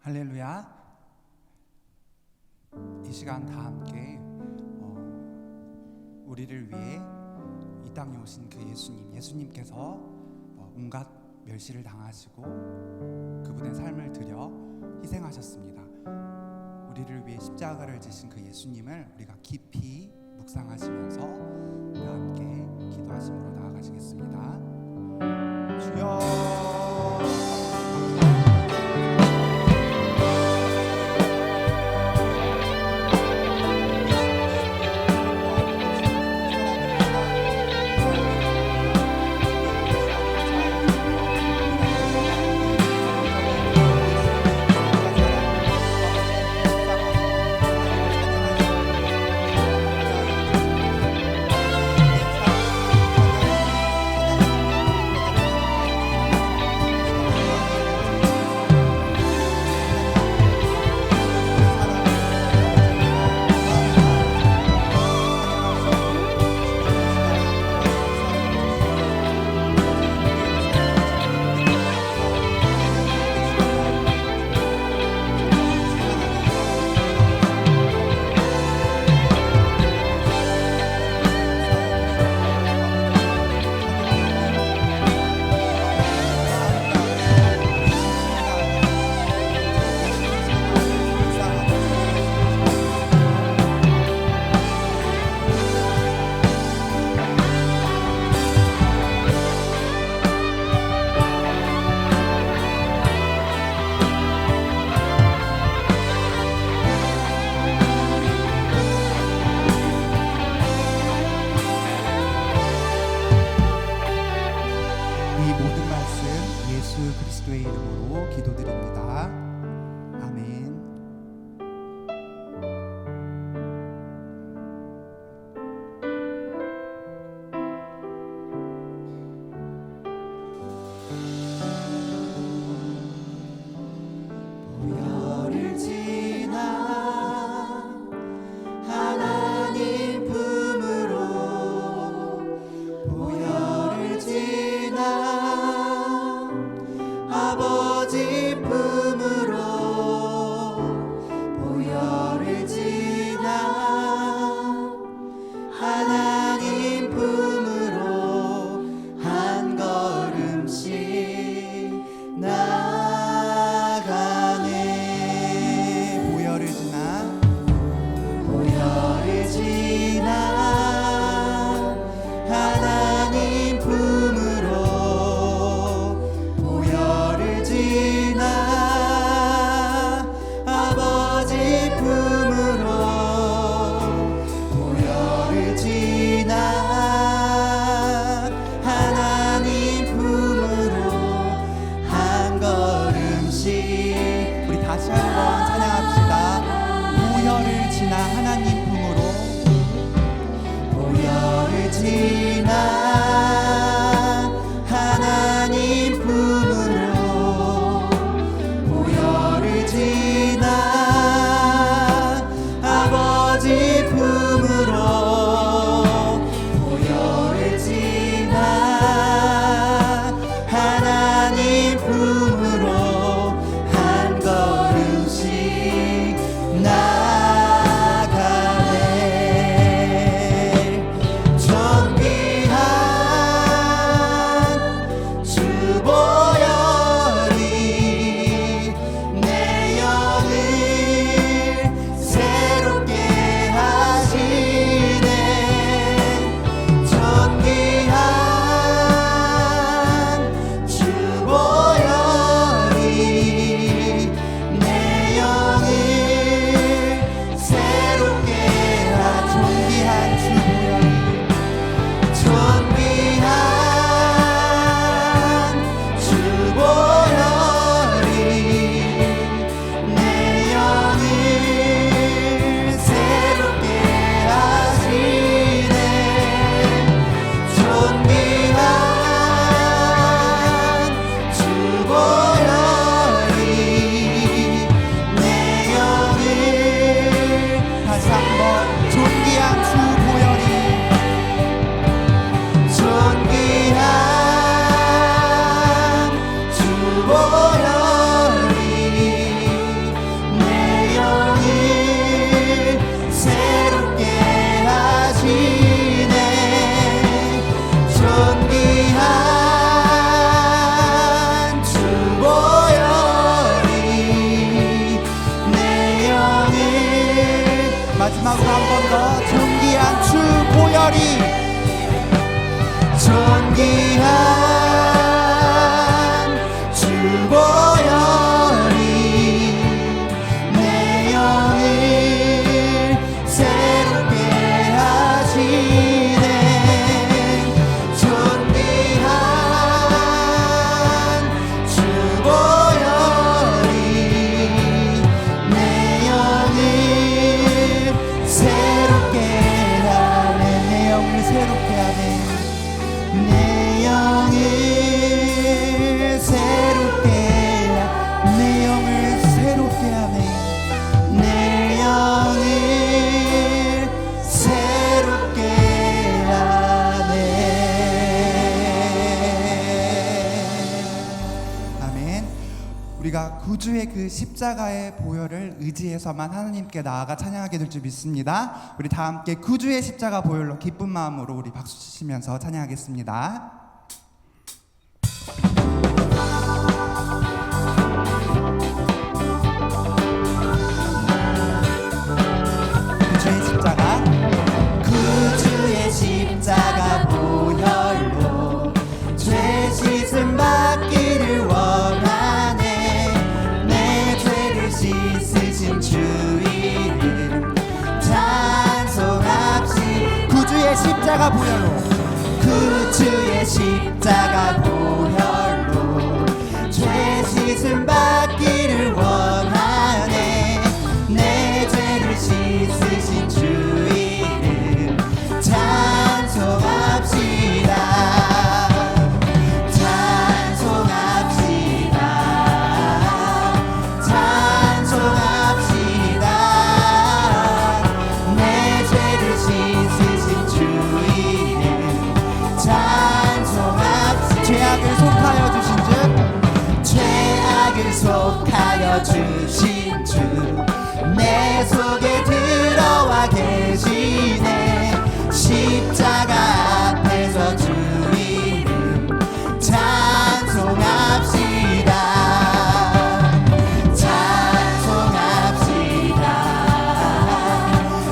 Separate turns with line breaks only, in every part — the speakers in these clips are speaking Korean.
할렐루야. 이 시간 다 함께 우리를 위해 이 땅에 오신 그 예수님께서 온갖 멸시를 당하시고 그분의 삶을 들여 희생하셨습니다. 우리를 위해 십자가를 지신 그 예수님을 우리가 깊이 묵상하시면서 다 함께 기도하심으로 나아가시겠습니다. 주여 예수 그리스도의 이름으로 기도드립니다. 아멘.
보혈을 지나 하나님 품으로 보혈을 지나 아버지 품으로 보혈을 지나 하나님 품으로 한 걸음씩 나가네.
보혈을 지나
보혈을 지나 하나님 품으로 보혈을 지나 아버지 품으로 보혈을 지나 하나님 품으로 한 걸음씩.
우리 다시 한번 찬양합시다. 보혈을 지나 하나님 품으로
보혈을 지나 하나님 품으로 보혈을 지나 아버지 품으로 보혈을 지나 하나님 품으로 한 걸음씩 나가네. 존귀한
보혈이
존귀한 주 보혈이 내 영을 새롭게 하시네. 존귀한 주 보혈이 내 영을 새롭게 하네. 내 영을 새롭게 하네. 내 영을 새롭게 내 영을 새롭게 하네. 내 영을 새롭게 하네.
아멘. 우리가 구주의 그 십자가의 보혈을 의지해서만 하나님께 나아가 찬양하게 될 줄 믿습니다. 우리 다 함께 구주의 십자가 보혈로 기쁜 마음으로 우리 박수 치시면서 찬양하겠습니다. 구주의 십자가
구주의 십자가 보혈로 죄 씻음 받기를 원하네. 내 죄를 씻으신 주 이름 찬송합시.
구주의 십자가 보혈로
구주의 십자가 보혈로 죄 씻음 받기를 원하네. 내 죄를 씻으신 주 이름 찬송합시다. 찬송합시다. 찬송합시다. 내 죄를 씻으신 주 이름 찬송합시다.
죄악을 속하여 주신 주
죄악을 속하여 주신 주 내 속에 들어와 계시네. 십자가 앞에서 주 이름 찬송합시다. 찬송합시다.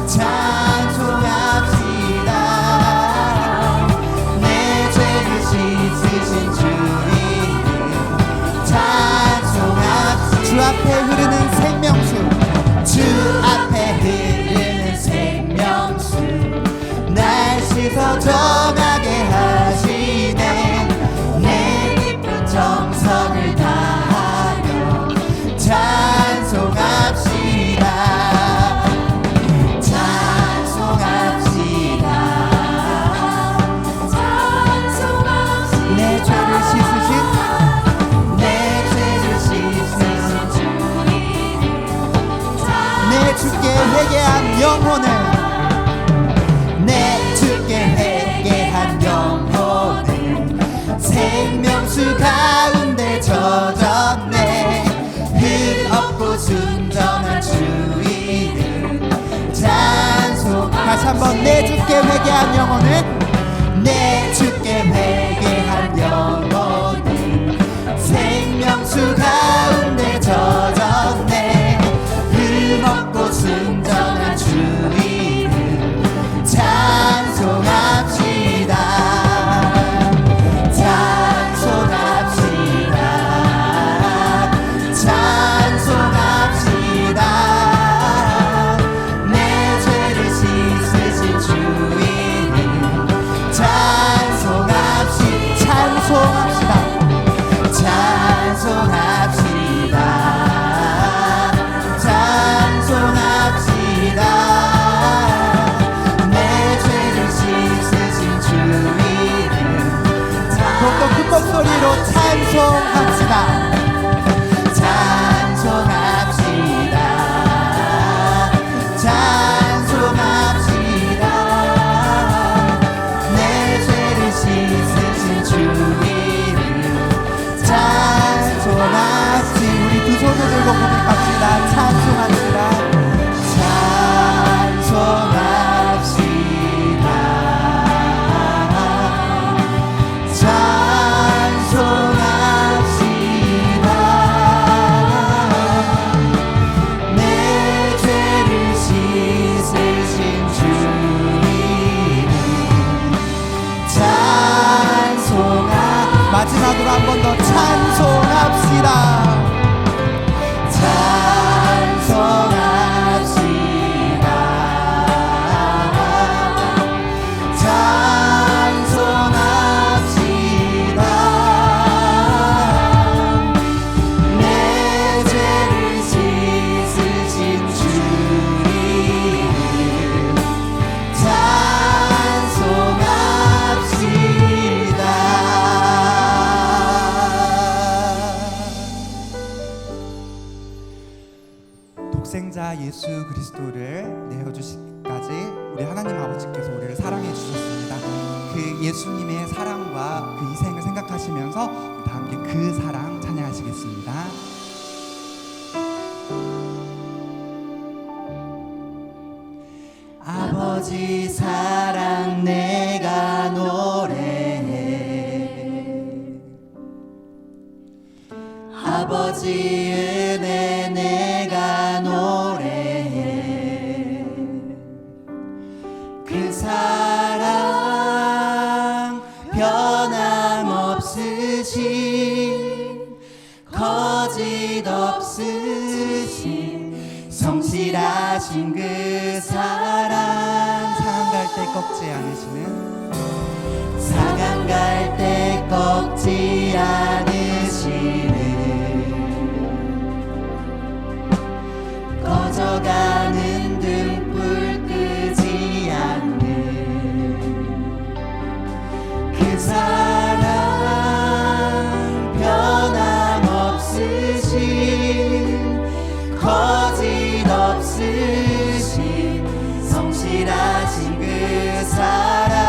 찬송합시다. 내 죄를 씻으신 주 이름 찬송합시다.
주 앞에 흐르는 생명수
주 앞에 흐르는 생명수 날 씻어 정하게 하시네. 내 깊은 정성을 다하여 찬송합시다. 찬송합시다. 찬송합시다. 내 죄를 씻으신 내 죄를 씻으신 주
내 주께 회개한 영혼을
내 주께 회개한 영혼을 생명수 가운데 젖었네. 흙 없고 순전한 주 이름 찬송.
다시 한번 내 주께 회개한 영혼을
내 주께 회개한 영혼을 생명수 가운데 젖었네. 흙 없고 순전한 주 이름 찬송합시다. 찬송합시다. 찬송합시다. 내 죄를 씻으신 주 이름 찬송합시다.
찬송합시다.
찬송합시다. 찬송합시다. 내 죄를 씻으신 주 이름
더욱더 큰 목소리로 찬송합시다.
찬송합시다. 찬송합시다. 내 죄를 씻으신 주 이름 찬송합시다.
우리 두 손을 들고 고백합시다. 찬송합시다.
찬송합시다. 찬송합시다.
독생자 예수 그리스도를 내어주시기까지 우리 하나님 아버지께서 우리를 사랑해 주셨습니다. 그 예수님의 사랑과 그 희생을 생각하시면서 우리 다 함께 그 사랑 찬양하시겠습니다.
아버지 사랑 내가 노래해, 아버지 은혜 내가 노래해. 그 사랑 변함없으신, 거짓 없으신, 성실하신 그 사랑,
상한 갈 때 꺾지 않으시는,
상한 갈 때 꺾지 않으시는, 꺼져가는 등불 끄지 않는 그 사랑 변함없으신, 거짓 없으신, 성실하신 그 사랑,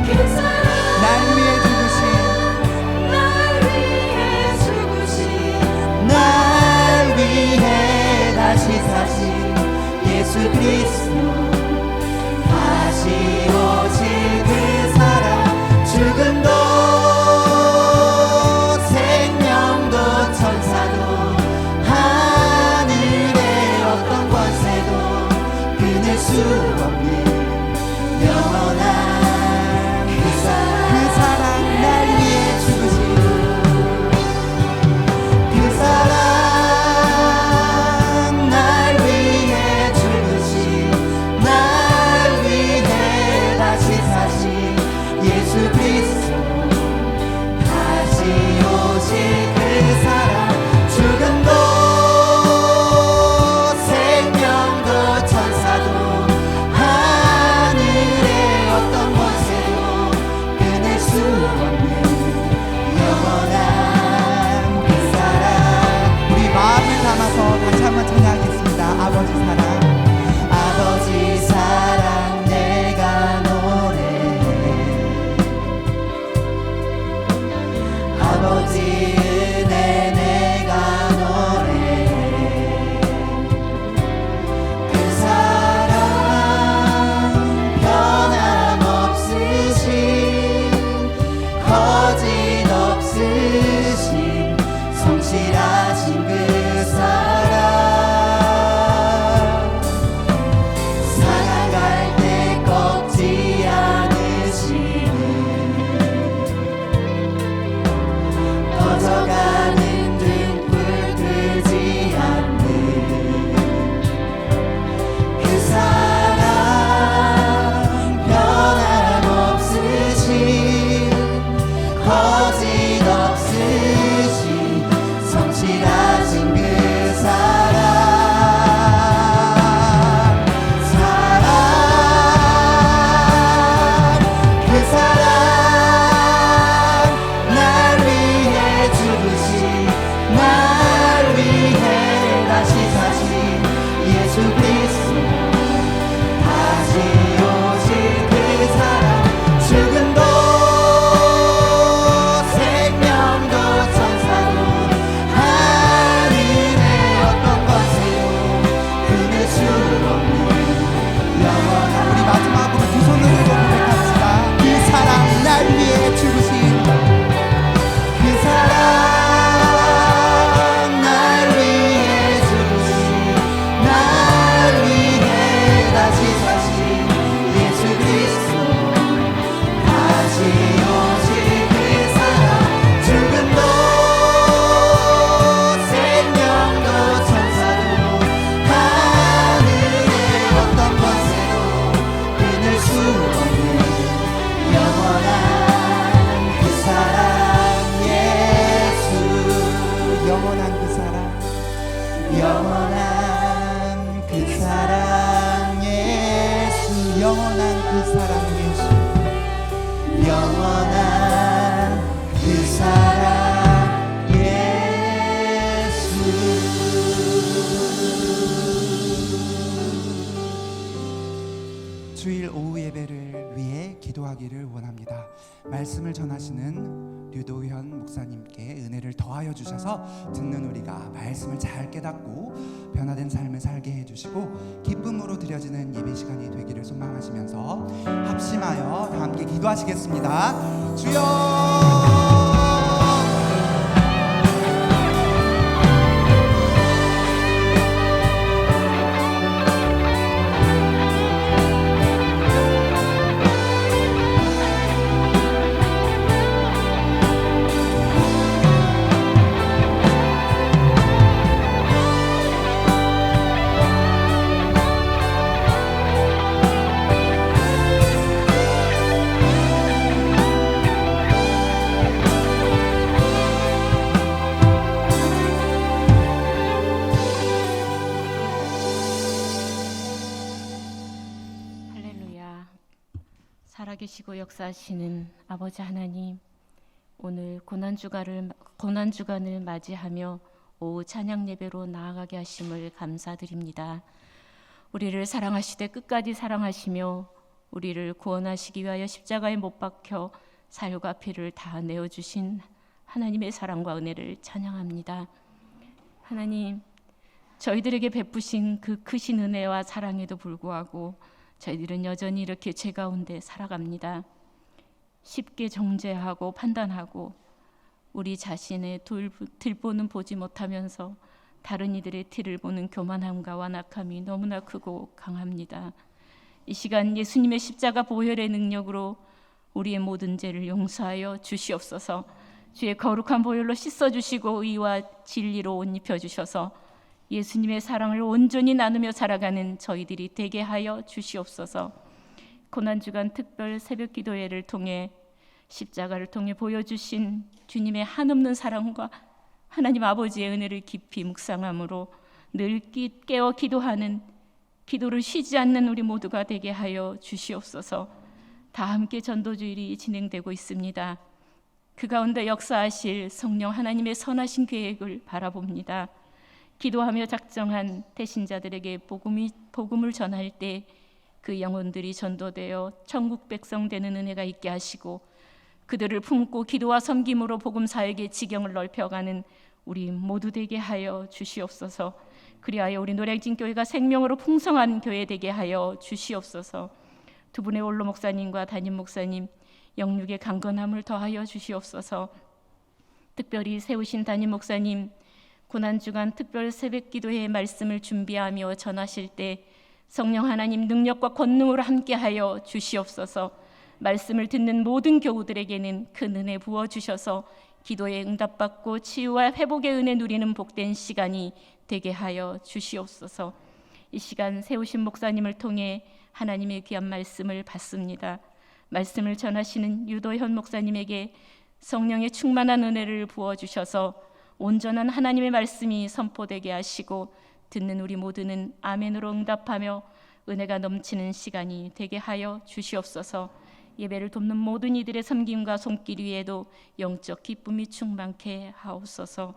그 사랑,
날 위해 죽으신,
날 위해 다시 사신 예수 그리스도, 다시 오실 그 사랑, 죽음도 생명도 천사도 하늘의 어떤 권세도 끊을 수 없는 영원한 그 사랑, 날 위해 죽으신 그 사랑, 날 위해 죽으신, 날 위해 다시 사신 예수 그리스도, 다시 오실 그 사랑, 죽음도 생명도 천사도 하늘의 어떤 권세도 끊을 수 없는 영원한 그 사랑.
우리 마음을 담아서 다시 한번 찬양하겠습니다. 아버지 사랑,
아버지 사랑 내가 노래해, 아버지 은혜 내가 노래해. 그 사랑 변함없으신, 거짓 없으신, 성실하신 그 사랑, 상한 갈 때 꺾지 않으시는, 꺼져가는 등불 끄지 않는 그 사랑 변함없으신, 거짓 없으신, 성실하신 그 사랑, 그 사랑, 날 위해 죽으신, 날 위해 다시 사신 예수 그리스도, 다시 오실 그 사랑, 죽음도 생명도 천사도 하늘의 어떤 권세도 끊을 수 없는 영원한
우리 마지막으로 두 손을 들고 고백합시다. 그 사랑, 날 위해 죽으신,
그 사랑, 날 위해 죽으신, 날 위해 다시 사신 예수 그리스도, 다시 오실 그 사랑, 죽음도 생명도 천사도 하늘의 어떤 권세도 끊을 수 없는 영원한 그 사랑 예수,
영원한 그 사랑,
영원한 그 사랑 예수,
영원한 그 사랑 예수,
영원한 그
구하기를 원합니다. 말씀을 전하시는 류도현 목사님께 은혜를 더하여 주셔서 듣는 우리가 말씀을 잘 깨닫고 변화된 삶을 살게 해주시고 기쁨으로 드려지는 예배 시간이 되기를 소망하시면서 합심하여 다 함께 기도하시겠습니다. 주여
살아계시고 역사하시는 아버지 하나님, 오늘 고난주간을 맞이하며 오후 찬양 예배로 나아가게 하심을 감사드립니다. 우리를 사랑하시되 끝까지 사랑하시며 우리를 구원하시기 위하여 십자가에 못 박혀 살과 피를 다 내어주신 하나님의 사랑과 은혜를 찬양합니다. 하나님, 저희들에게 베푸신 그 크신 은혜와 사랑에도 불구하고 저희들은 여전히 이렇게 죄 가운데 살아갑니다. 쉽게 정죄하고 판단하고 우리 자신의 들보는 보지 못하면서 다른 이들의 티를 보는 교만함과 완악함이 너무나 크고 강합니다. 이 시간 예수님의 십자가 보혈의 능력으로 우리의 모든 죄를 용서하여 주시옵소서. 주의 거룩한 보혈로 씻어주시고 의와 진리로 옷 입혀주셔서 예수님의 사랑을 온전히 나누며 살아가는 저희들이 되게 하여 주시옵소서. 고난주간 특별 새벽 기도회를 통해 십자가를 통해 보여주신 주님의 한없는 사랑과 하나님 아버지의 은혜를 깊이 묵상함으로 늘 깨어 기도하는, 기도를 쉬지 않는 우리 모두가 되게 하여 주시옵소서. 다 함께 전도주일이 진행되고 있습니다. 그 가운데 역사하실 성령 하나님의 선하신 계획을 바라봅니다. 기도하며 작정한 대신자들에게 복음을 전할 때 그 영혼들이 전도되어 천국 백성 되는 은혜가 있게 하시고 그들을 품고 기도와 섬김으로 복음 사역의 지경을 넓혀가는 우리 모두 되게 하여 주시옵소서. 그리하여 우리 노량진 교회가 생명으로 풍성한 교회 되게 하여 주시옵소서. 두 분의 원로 목사님과 담임 목사님 영육의 강건함을 더하여 주시옵소서. 특별히 세우신 담임 목사님 고난주간 특별 새벽기도회의 말씀을 준비하며 전하실 때 성령 하나님 능력과 권능으로 함께하여 주시옵소서. 말씀을 듣는 모든 교우들에게는 큰 은혜 부어주셔서 기도에 응답받고 치유와 회복의 은혜 누리는 복된 시간이 되게 하여 주시옵소서. 이 시간 세우신 목사님을 통해 하나님의 귀한 말씀을 받습니다. 말씀을 전하시는 유도현 목사님에게 성령의 충만한 은혜를 부어주셔서 온전한 하나님의 말씀이 선포되게 하시고 듣는 우리 모두는 아멘으로 응답하며 은혜가 넘치는 시간이 되게 하여 주시옵소서. 예배를 돕는 모든 이들의 섬김과 손길 위에도 영적 기쁨이 충만케 하옵소서.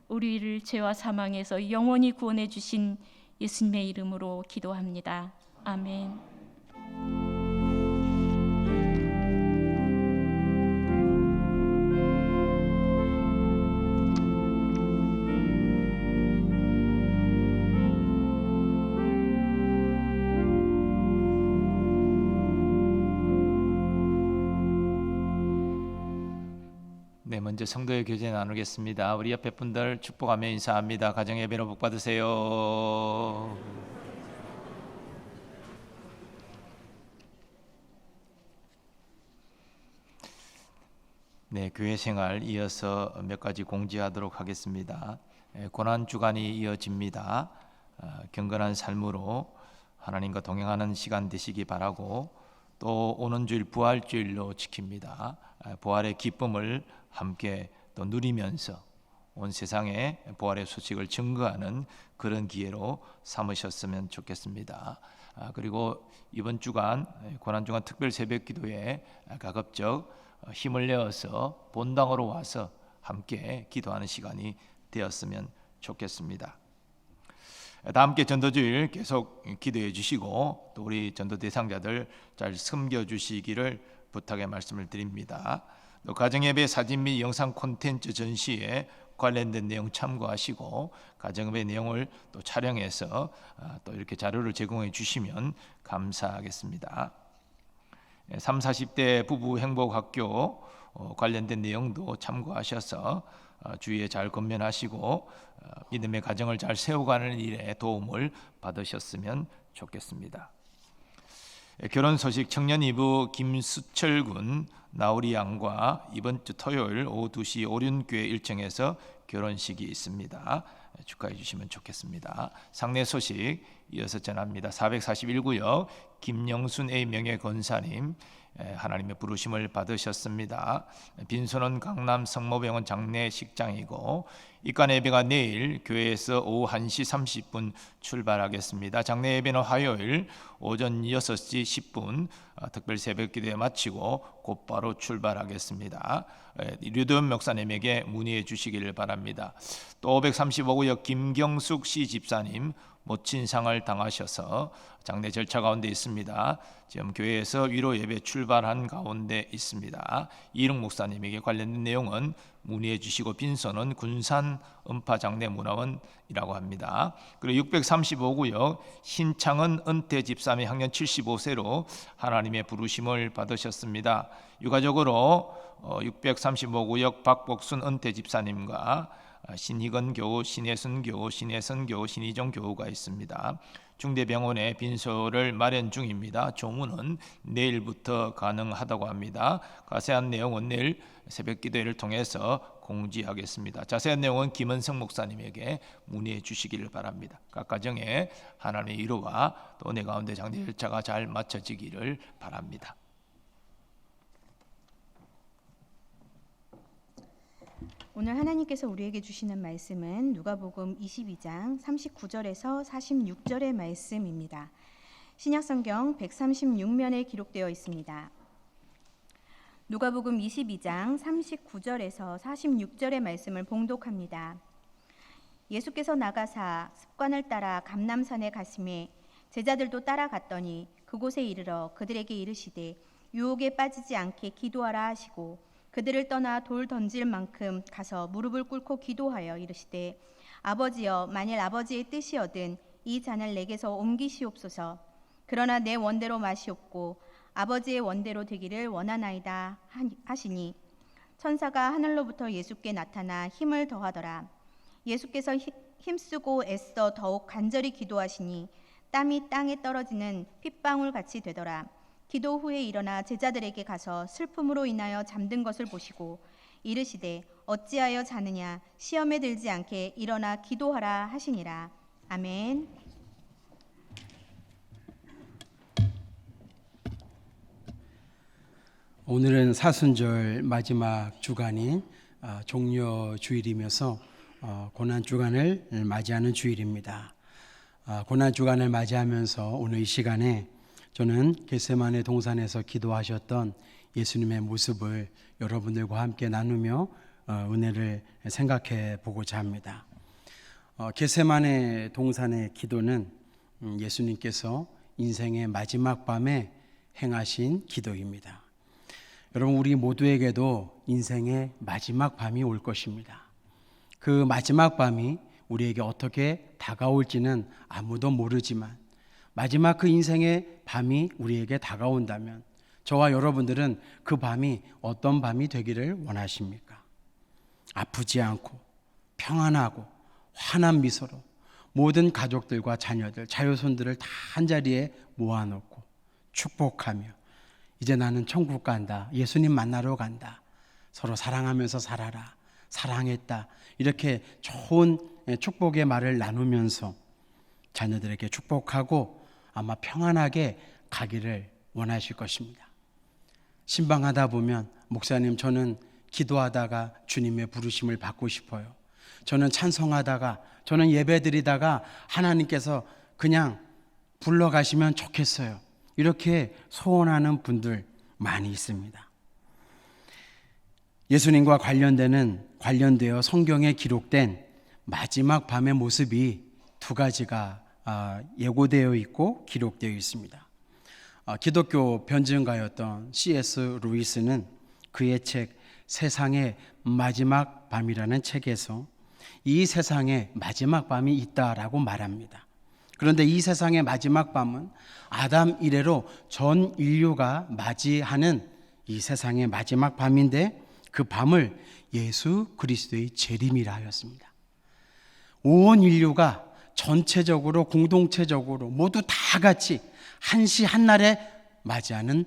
우리를 죄와 사망에서 영원히 구원해 주신 예수님의 이름으로 기도합니다. 아멘.
네, 먼저 성도의 교제 나누겠습니다. 우리 옆에 분들 축복하며 인사합니다. 가정 예배로 복 받으세요. 네, 교회 생활 이어서 몇 가지 공지하도록 하겠습니다. 고난 주간이 이어집니다. 경건한 삶으로 하나님과 동행하는 시간 되시기 바라고, 또 오는 주일 부활주일로 지킵니다. 부활의 기쁨을 함께 또 누리면서 온 세상에 부활의 소식을 증거하는 그런 기회로 삼으셨으면 좋겠습니다. 그리고 이번 주간 고난주간 특별 새벽기도에 가급적 힘을 내어서 본당으로 와서 함께 기도하는 시간이 되었으면 좋겠습니다. 다 함께 전도주일 계속 기도해 주시고 또 우리 전도 대상자들 잘 섬겨 주시기를 부탁의 말씀을 드립니다. 또 가정예배 사진 및 영상 콘텐츠 전시에 관련된 내용 참고하시고 가정예배 내용을 또 촬영해서 또 이렇게 자료를 제공해 주시면 감사하겠습니다. 3, 40대 부부 행복학교 관련된 내용도 참고하셔서 주위에 잘 건면하시고 믿음의 가정을 잘 세워가는 일에 도움을 받으셨으면 좋겠습니다. 결혼 소식 청년 2부 김수철 군 나우리 양과 이번 주 토요일 오후 2시 오륜교회 일정에서 결혼식이 있습니다. 축하해 주시면 좋겠습니다. 상례 소식 이어서 전합니다. 441구역 김영순 A 명예 권사님 하나님의 부르심을 받으셨습니다. 빈소는 강남 성모병원 장례식장이고 입관 예배가 내일 교회에서 오후 1시 30분 출발하겠습니다. 장례 예배는 화요일 오전 6시 10분 특별 새벽기도에 마치고 곧바로 출발하겠습니다. 류도현 목사님에게 문의해 주시기를 바랍니다. 또 535구역 김경숙 씨 집사님 모친상을 당하셔서 장례 절차 가운데 있습니다. 지금 교회에서 위로 예배 출발한 가운데 있습니다. 이릉 목사님에게 관련된 내용은 문의해 주시고 빈소는 군산 음파장례문화원이라고 합니다. 그리고 635구역 신창은 은퇴 집사님 학년 75세로 하나님의 부르심을 받으셨습니다. 유가족으로 635구역 박복순 은퇴 집사님과 신희건 교우, 신혜순 교우, 신혜선 교우, 신희정 교우가 있습니다. 중대병원에 빈소를 마련 중입니다. 조문은 내일부터 가능하다고 합니다. 자세한 내용은 내일 새벽기도회를 통해서 공지하겠습니다. 자세한 내용은 김은성 목사님에게 문의해 주시기를 바랍니다. 각 가정에 하나님의 위로와 또 내 가운데 장례 절차가 잘 마쳐지기를 바랍니다.
오늘 하나님께서 우리에게 주시는 말씀은 누가복음 22장 39절에서 46절의 말씀입니다. 신약성경 136면에 기록되어 있습니다. 누가복음 22장 39절에서 46절의 말씀을 봉독합니다. 예수께서 나가사 습관을 따라 감람산에 가시매 제자들도 따라갔더니 그곳에 이르러 그들에게 이르시되 유혹에 빠지지 않게 기도하라 하시고 그들을 떠나 돌 던질 만큼 가서 무릎을 꿇고 기도하여 이르시되 아버지여 만일 아버지의 뜻이거든 이 잔을 내게서 옮기시옵소서. 그러나 내 원대로 마시옵고 아버지의 원대로 되기를 원하나이다 하시니 천사가 하늘로부터 예수께 나타나 힘을 더하더라. 예수께서 힘쓰고 애써 더욱 간절히 기도하시니 땀이 땅에 떨어지는 핏방울 같이 되더라. 기도 후에 일어나 제자들에게 가서 슬픔으로 인하여 잠든 것을 보시고 이르시되 어찌하여 자느냐 시험에 들지 않게 일어나 기도하라 하시니라. 아멘.
오늘은 사순절 마지막 주간인 종려 주일이면서 고난 주간을 맞이하는 주일입니다. 고난 주간을 맞이하면서 오늘 이 시간에 저는 겟세마네 동산에서 기도하셨던 예수님의 모습을 여러분들과 함께 나누며 은혜를 생각해 보고자 합니다. 겟세마네 동산의 기도는 예수님께서 인생의 마지막 밤에 행하신 기도입니다. 여러분, 우리 모두에게도 인생의 마지막 밤이 올 것입니다. 그 마지막 밤이 우리에게 어떻게 다가올지는 아무도 모르지만 마지막 그 인생의 밤이 우리에게 다가온다면 저와 여러분들은 그 밤이 어떤 밤이 되기를 원하십니까? 아프지 않고 평안하고 환한 미소로 모든 가족들과 자녀들, 자녀손들을 다 한자리에 모아놓고 축복하며 이제 나는 천국 간다, 예수님 만나러 간다, 서로 사랑하면서 살아라, 사랑했다, 이렇게 좋은 축복의 말을 나누면서 자녀들에게 축복하고 아마 평안하게 가기를 원하실 것입니다. 신방하다 보면 목사님, 저는 기도하다가 주님의 부르심을 받고 싶어요. 저는 찬송하다가, 저는 예배드리다가 하나님께서 그냥 불러가시면 좋겠어요. 이렇게 소원하는 분들 많이 있습니다. 예수님과 관련되어 성경에 기록된 마지막 밤의 모습이 두 가지가 예고되어 있고 기록되어 있습니다. 기독교 변증가였던 C.S. 루이스는 그의 책 세상의 마지막 밤이라는 책에서 이 세상에 마지막 밤이 있다라고 말합니다. 그런데 이 세상의 마지막 밤은 아담 이래로 전 인류가 맞이하는 이 세상의 마지막 밤인데 그 밤을 예수 그리스도의 재림이라 하였습니다. 온 인류가 전체적으로 공동체적으로 모두 다 같이 한시 한날에 맞이하는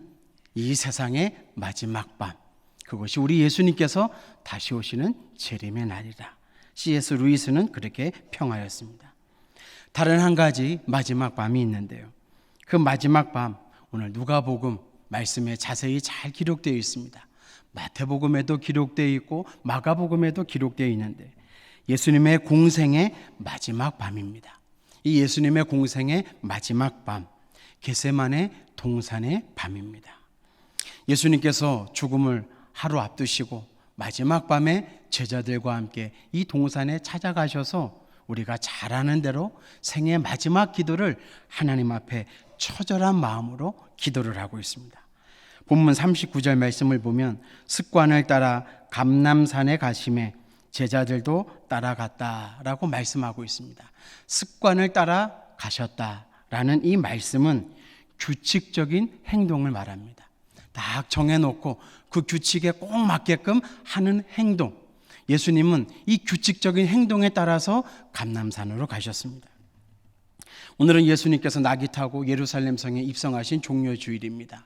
이 세상의 마지막 밤, 그것이 우리 예수님께서 다시 오시는 재림의 날이라. C.S. 루이스는 그렇게 평하였습니다. 다른 한 가지 마지막 밤이 있는데요, 그 마지막 밤 오늘 누가복음 말씀에 자세히 잘 기록되어 있습니다. 마태복음에도 기록되어 있고 마가복음에도 기록되어 있는데 예수님의 공생의 마지막 밤입니다. 이 예수님의 공생의 마지막 밤, 겟세마네 동산의 밤입니다. 예수님께서 죽음을 하루 앞두시고 마지막 밤에 제자들과 함께 이 동산에 찾아가셔서 우리가 잘 아는 대로 생의 마지막 기도를 하나님 앞에 처절한 마음으로 기도를 하고 있습니다. 본문 39절 말씀을 보면 습관을 따라 감람산에 가심에 제자들도 따라갔다라고 말씀하고 있습니다. 습관을 따라 가셨다라는 이 말씀은 규칙적인 행동을 말합니다. 딱 정해놓고 그 규칙에 꼭 맞게끔 하는 행동. 예수님은 이 규칙적인 행동에 따라서 감람산으로 가셨습니다. 오늘은 예수님께서 낙이 타고 예루살렘 성에 입성하신 종려주일입니다.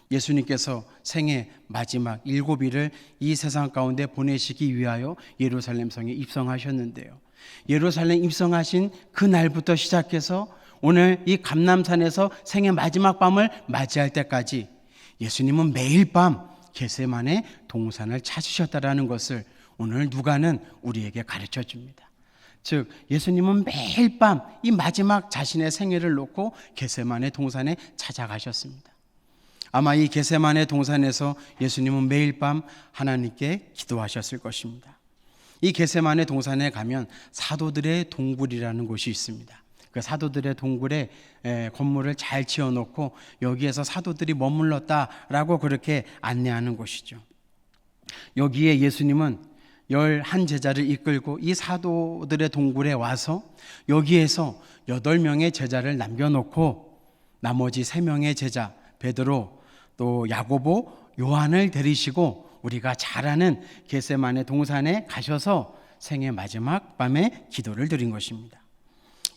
예수님께서 생애 마지막 7일을 이 세상 가운데 보내시기 위하여 예루살렘 성에 입성하셨는데요, 예루살렘 입성하신 그 날부터 시작해서 오늘 이 감람산에서 생애 마지막 밤을 맞이할 때까지 예수님은 매일 밤 겟세마네 동산을 찾으셨다라는 것을 오늘 누가는 우리에게 가르쳐 줍니다. 즉 예수님은 매일 밤 이 마지막 자신의 생애를 놓고 겟세마네 동산에 찾아가셨습니다. 아마 이 겟세마네 동산에서 예수님은 매일 밤 하나님께 기도하셨을 것입니다. 이 겟세마네 동산에 가면 사도들의 동굴이라는 곳이 있습니다. 그 사도들의 동굴에 건물을 잘 지어놓고 여기에서 사도들이 머물렀다라고 그렇게 안내하는 곳이죠. 여기에 예수님은 11제자를 이끌고 이 사도들의 동굴에 와서 여기에서 8명의 제자를 남겨놓고 나머지 3명의 제자 베드로 또 야고보 요한을 데리시고 우리가 잘 아는 겟세마네 동산에 가셔서 생애 마지막 밤에 기도를 드린 것입니다.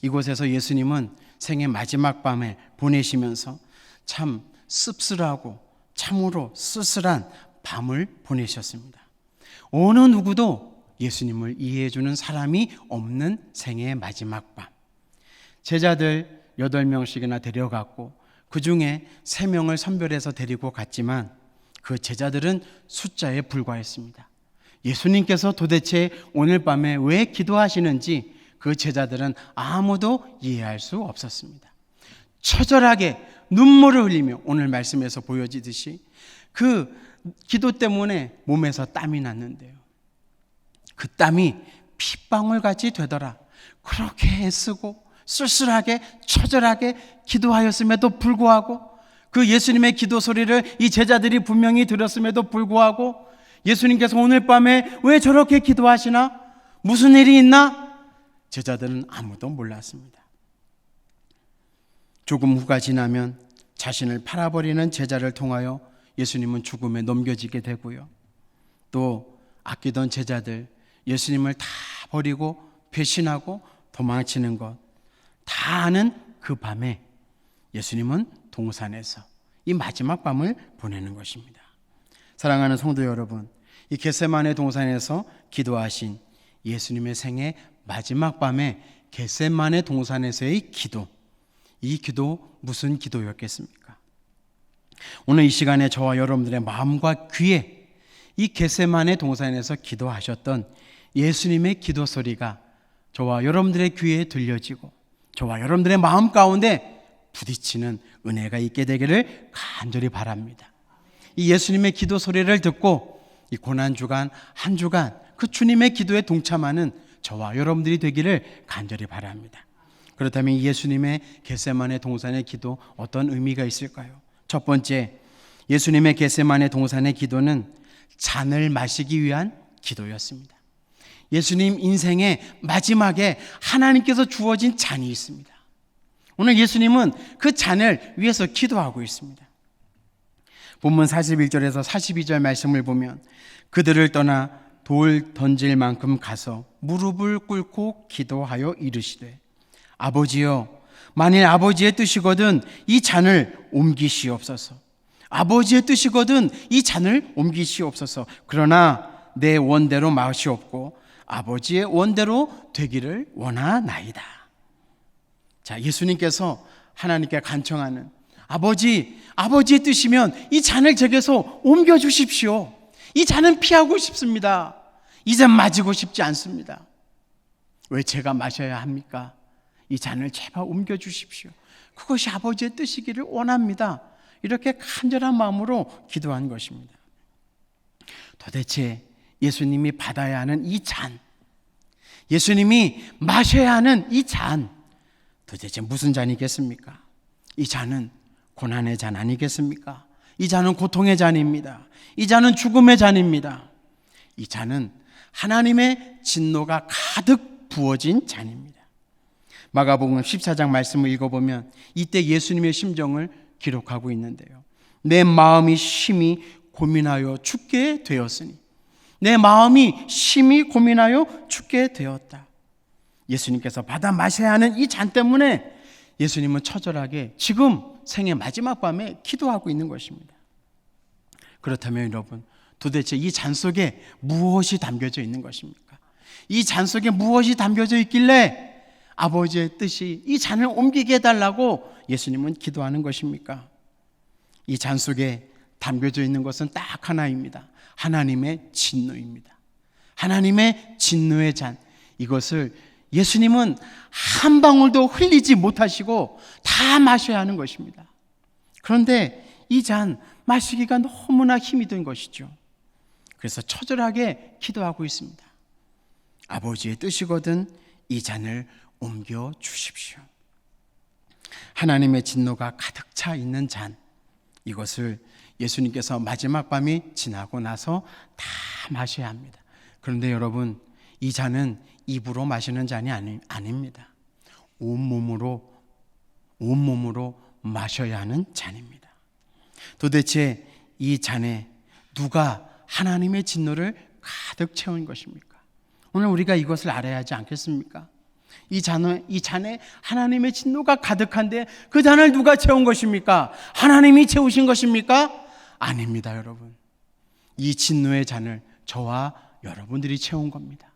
이곳에서 예수님은 생애 마지막 밤에 보내시면서 참 씁쓸하고 참으로 쓸쓸한 밤을 보내셨습니다. 어느 누구도 예수님을 이해해주는 사람이 없는 생애의 마지막 밤. 제자들 8명씩이나 데려갔고 그 중에 3명을 선별해서 데리고 갔지만 그 제자들은 숫자에 불과했습니다. 예수님께서 도대체 오늘 밤에 왜 기도하시는지 그 제자들은 아무도 이해할 수 없었습니다. 처절하게 눈물을 흘리며 오늘 말씀에서 보여지듯이 그 기도 때문에 몸에서 땀이 났는데요, 그 땀이 핏방울같이 되더라. 그렇게 애쓰고 쓸쓸하게 처절하게 기도하였음에도 불구하고 그 예수님의 기도 소리를 이 제자들이 분명히 들었음에도 불구하고 예수님께서 오늘 밤에 왜 저렇게 기도하시나? 무슨 일이 있나? 제자들은 아무도 몰랐습니다. 조금 후가 지나면 자신을 팔아버리는 제자를 통하여 예수님은 죽음에 넘겨지게 되고요, 또 아끼던 제자들 예수님을 다 버리고 배신하고 도망치는 것 다 아는 그 밤에 예수님은 동산에서 이 마지막 밤을 보내는 것입니다. 사랑하는 성도 여러분, 이 겟세마네 동산에서 기도하신 예수님의 생애 마지막 밤에 겟세마네 동산에서의 기도, 이 기도 무슨 기도였겠습니까? 오늘 이 시간에 저와 여러분들의 마음과 귀에 이 겟세마네 동산에서 기도하셨던 예수님의 기도 소리가 저와 여러분들의 귀에 들려지고 저와 여러분들의 마음 가운데 부딪히는 은혜가 있게 되기를 간절히 바랍니다. 이 예수님의 기도 소리를 듣고 이 고난주간 한 주간 그 주님의 기도에 동참하는 저와 여러분들이 되기를 간절히 바랍니다. 그렇다면 예수님의 겟세마네 동산의 기도 어떤 의미가 있을까요? 첫 번째, 예수님의 겟세마네 동산의 기도는 잔을 마시기 위한 기도였습니다. 예수님 인생의 마지막에 하나님께서 주어진 잔이 있습니다. 오늘 예수님은 그 잔을 위해서 기도하고 있습니다. 본문 41절에서 42절 말씀을 보면 그들을 떠나 돌 던질 만큼 가서 무릎을 꿇고 기도하여 이르시되 아버지여, 만일 아버지의 뜻이거든 이 잔을 옮기시옵소서. 아버지의 뜻이거든 이 잔을 옮기시옵소서. 그러나 내 원대로 마시옵고 아버지의 원대로 되기를 원하나이다. 자, 예수님께서 하나님께 간청하는 아버지의 뜻이면 이 잔을 제게서 옮겨 주십시오. 이 잔은 피하고 싶습니다. 이 잔 마시고 싶지 않습니다. 왜 제가 마셔야 합니까? 이 잔을 제발 옮겨 주십시오. 그것이 아버지의 뜻이기를 원합니다. 이렇게 간절한 마음으로 기도한 것입니다. 도대체 예수님이 받아야 하는 이 잔, 예수님이 마셔야 하는 이 잔, 도대체 무슨 잔이겠습니까? 이 잔은 고난의 잔 아니겠습니까? 이 잔은 고통의 잔입니다. 이 잔은 죽음의 잔입니다. 이 잔은 하나님의 진노가 가득 부어진 잔입니다. 마가복음 14장 말씀을 읽어보면 이때 예수님의 심정을 기록하고 있는데요. 내 마음이 심히 고민하여 죽게 되었으니, 내 마음이 심히 고민하여 죽게 되었다. 예수님께서 받아 마셔야 하는 이 잔 때문에 예수님은 처절하게 지금 생의 마지막 밤에 기도하고 있는 것입니다. 그렇다면 여러분, 도대체 이 잔 속에 무엇이 담겨져 있는 것입니까? 이 잔 속에 무엇이 담겨져 있길래 아버지의 뜻이 이 잔을 옮기게 해달라고 예수님은 기도하는 것입니까? 이 잔 속에 담겨져 있는 것은 딱 하나입니다. 하나님의 진노입니다. 하나님의 진노의 잔, 이것을 예수님은 한 방울도 흘리지 못하시고 다 마셔야 하는 것입니다. 그런데 이 잔 마시기가 너무나 힘이 든 것이죠. 그래서 처절하게 기도하고 있습니다. 아버지의 뜻이거든 이 잔을 옮겨 주십시오. 하나님의 진노가 가득 차 있는 잔, 이것을 예수님께서 마지막 밤이 지나고 나서 다 마셔야 합니다. 그런데 여러분, 이 잔은 입으로 마시는 잔이 아닙니다. 온몸으로 마셔야 하는 잔입니다. 도대체 이 잔에 누가 하나님의 진노를 가득 채운 것입니까? 오늘 우리가 이것을 알아야 하지 않겠습니까? 이 잔에 하나님의 진노가 가득한데 그 잔을 누가 채운 것입니까? 하나님이 채우신 것입니까? 아닙니다, 여러분. 이 진노의 잔을 저와 여러분들이 채운 겁니다.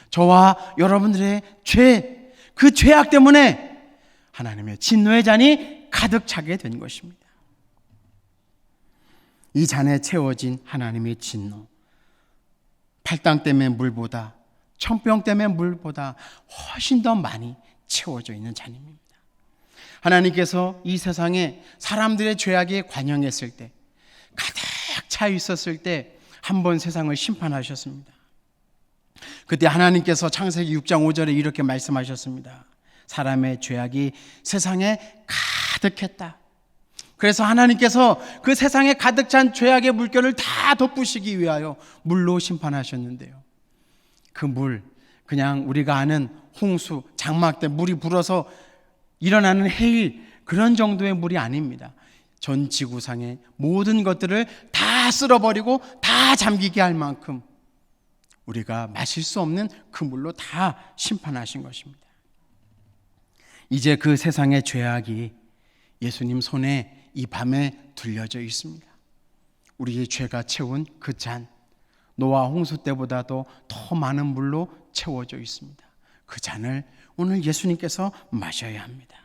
저와 여러분들의 죄, 그 죄악 때문에 하나님의 진노의 잔이 가득 차게 된 것입니다. 이 잔에 채워진 하나님의 진노, 팔당댐의 물보다, 천병댐의 물보다 훨씬 더 많이 채워져 있는 잔입니다. 하나님께서 이 세상에 사람들의 죄악에 관영했을 때, 가득 차 있었을 때 한 번 세상을 심판하셨습니다. 그때 하나님께서 창세기 6장 5절에 이렇게 말씀하셨습니다. 사람의 죄악이 세상에 가득했다. 그래서 하나님께서 그 세상에 가득 찬 죄악의 물결을 다 덮으시기 위하여 물로 심판하셨는데요. 그 물, 그냥 우리가 아는 홍수, 장막 때 물이 불어서 일어나는 해일, 그런 정도의 물이 아닙니다. 전 지구상의 모든 것들을 다 쓸어버리고 다 잠기게 할 만큼 우리가 마실 수 없는 그 물로 다 심판하신 것입니다. 이제 그 세상의 죄악이 예수님 손에 이 밤에 들려져 있습니다. 우리의 죄가 채운 그 잔, 노아 홍수 때보다도 더 많은 물로 채워져 있습니다. 그 잔을 오늘 예수님께서 마셔야 합니다.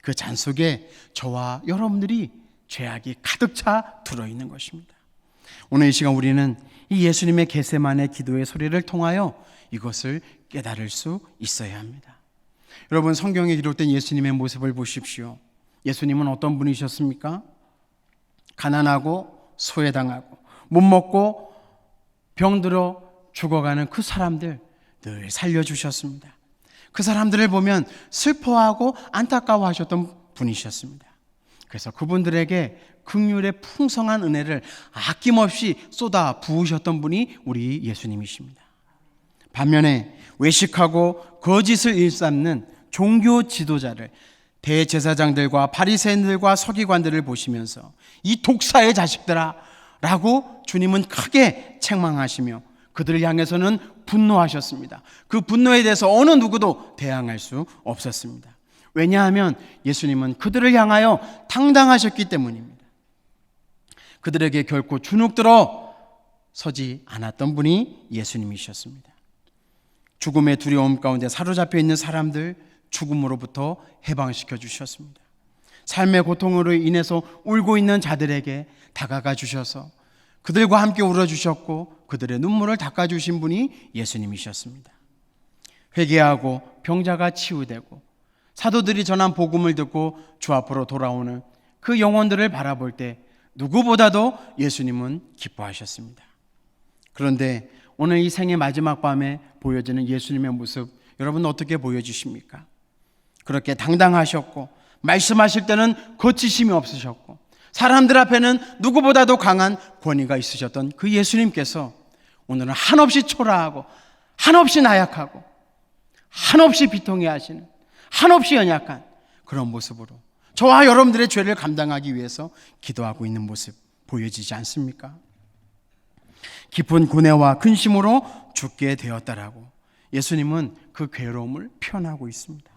그 잔 속에 저와 여러분들이 죄악이 가득 차 들어있는 것입니다. 오늘 이 시간 우리는 이 예수님의 겟세마네 기도의 소리를 통하여 이것을 깨달을 수 있어야 합니다. 여러분, 성경에 기록된 예수님의 모습을 보십시오. 예수님은 어떤 분이셨습니까? 가난하고 소외당하고 못 먹고 병들어 죽어가는 그 사람들 늘 살려주셨습니다. 그 사람들을 보면 슬퍼하고 안타까워하셨던 분이셨습니다. 그래서 그분들에게 긍휼의 풍성한 은혜를 아낌없이 쏟아 부으셨던 분이 우리 예수님이십니다. 반면에 외식하고 거짓을 일삼는 종교 지도자를, 대제사장들과 바리새인들과 서기관들을 보시면서 이 독사의 자식들아 라고 주님은 크게 책망하시며 그들을 향해서는 분노하셨습니다. 그 분노에 대해서 어느 누구도 대항할 수 없었습니다. 왜냐하면 예수님은 그들을 향하여 당당하셨기 때문입니다. 그들에게 결코 주눅들어 서지 않았던 분이 예수님이셨습니다. 죽음의 두려움 가운데 사로잡혀 있는 사람들 죽음으로부터 해방시켜 주셨습니다. 삶의 고통으로 인해서 울고 있는 자들에게 다가가 주셔서 그들과 함께 울어주셨고 그들의 눈물을 닦아주신 분이 예수님이셨습니다. 회개하고 병자가 치유되고 사도들이 전한 복음을 듣고 주 앞으로 돌아오는 그 영혼들을 바라볼 때 누구보다도 예수님은 기뻐하셨습니다. 그런데 오늘 이 생의 마지막 밤에 보여지는 예수님의 모습, 여러분 어떻게 보여주십니까? 그렇게 당당하셨고 말씀하실 때는 거치심이 없으셨고 사람들 앞에는 누구보다도 강한 권위가 있으셨던 그 예수님께서 오늘은 한없이 초라하고 한없이 나약하고 한없이 비통해하시는 한없이 연약한 그런 모습으로 저와 여러분들의 죄를 감당하기 위해서 기도하고 있는 모습 보여지지 않습니까? 깊은 고뇌와 근심으로 죽게 되었다라고 예수님은 그 괴로움을 표현하고 있습니다.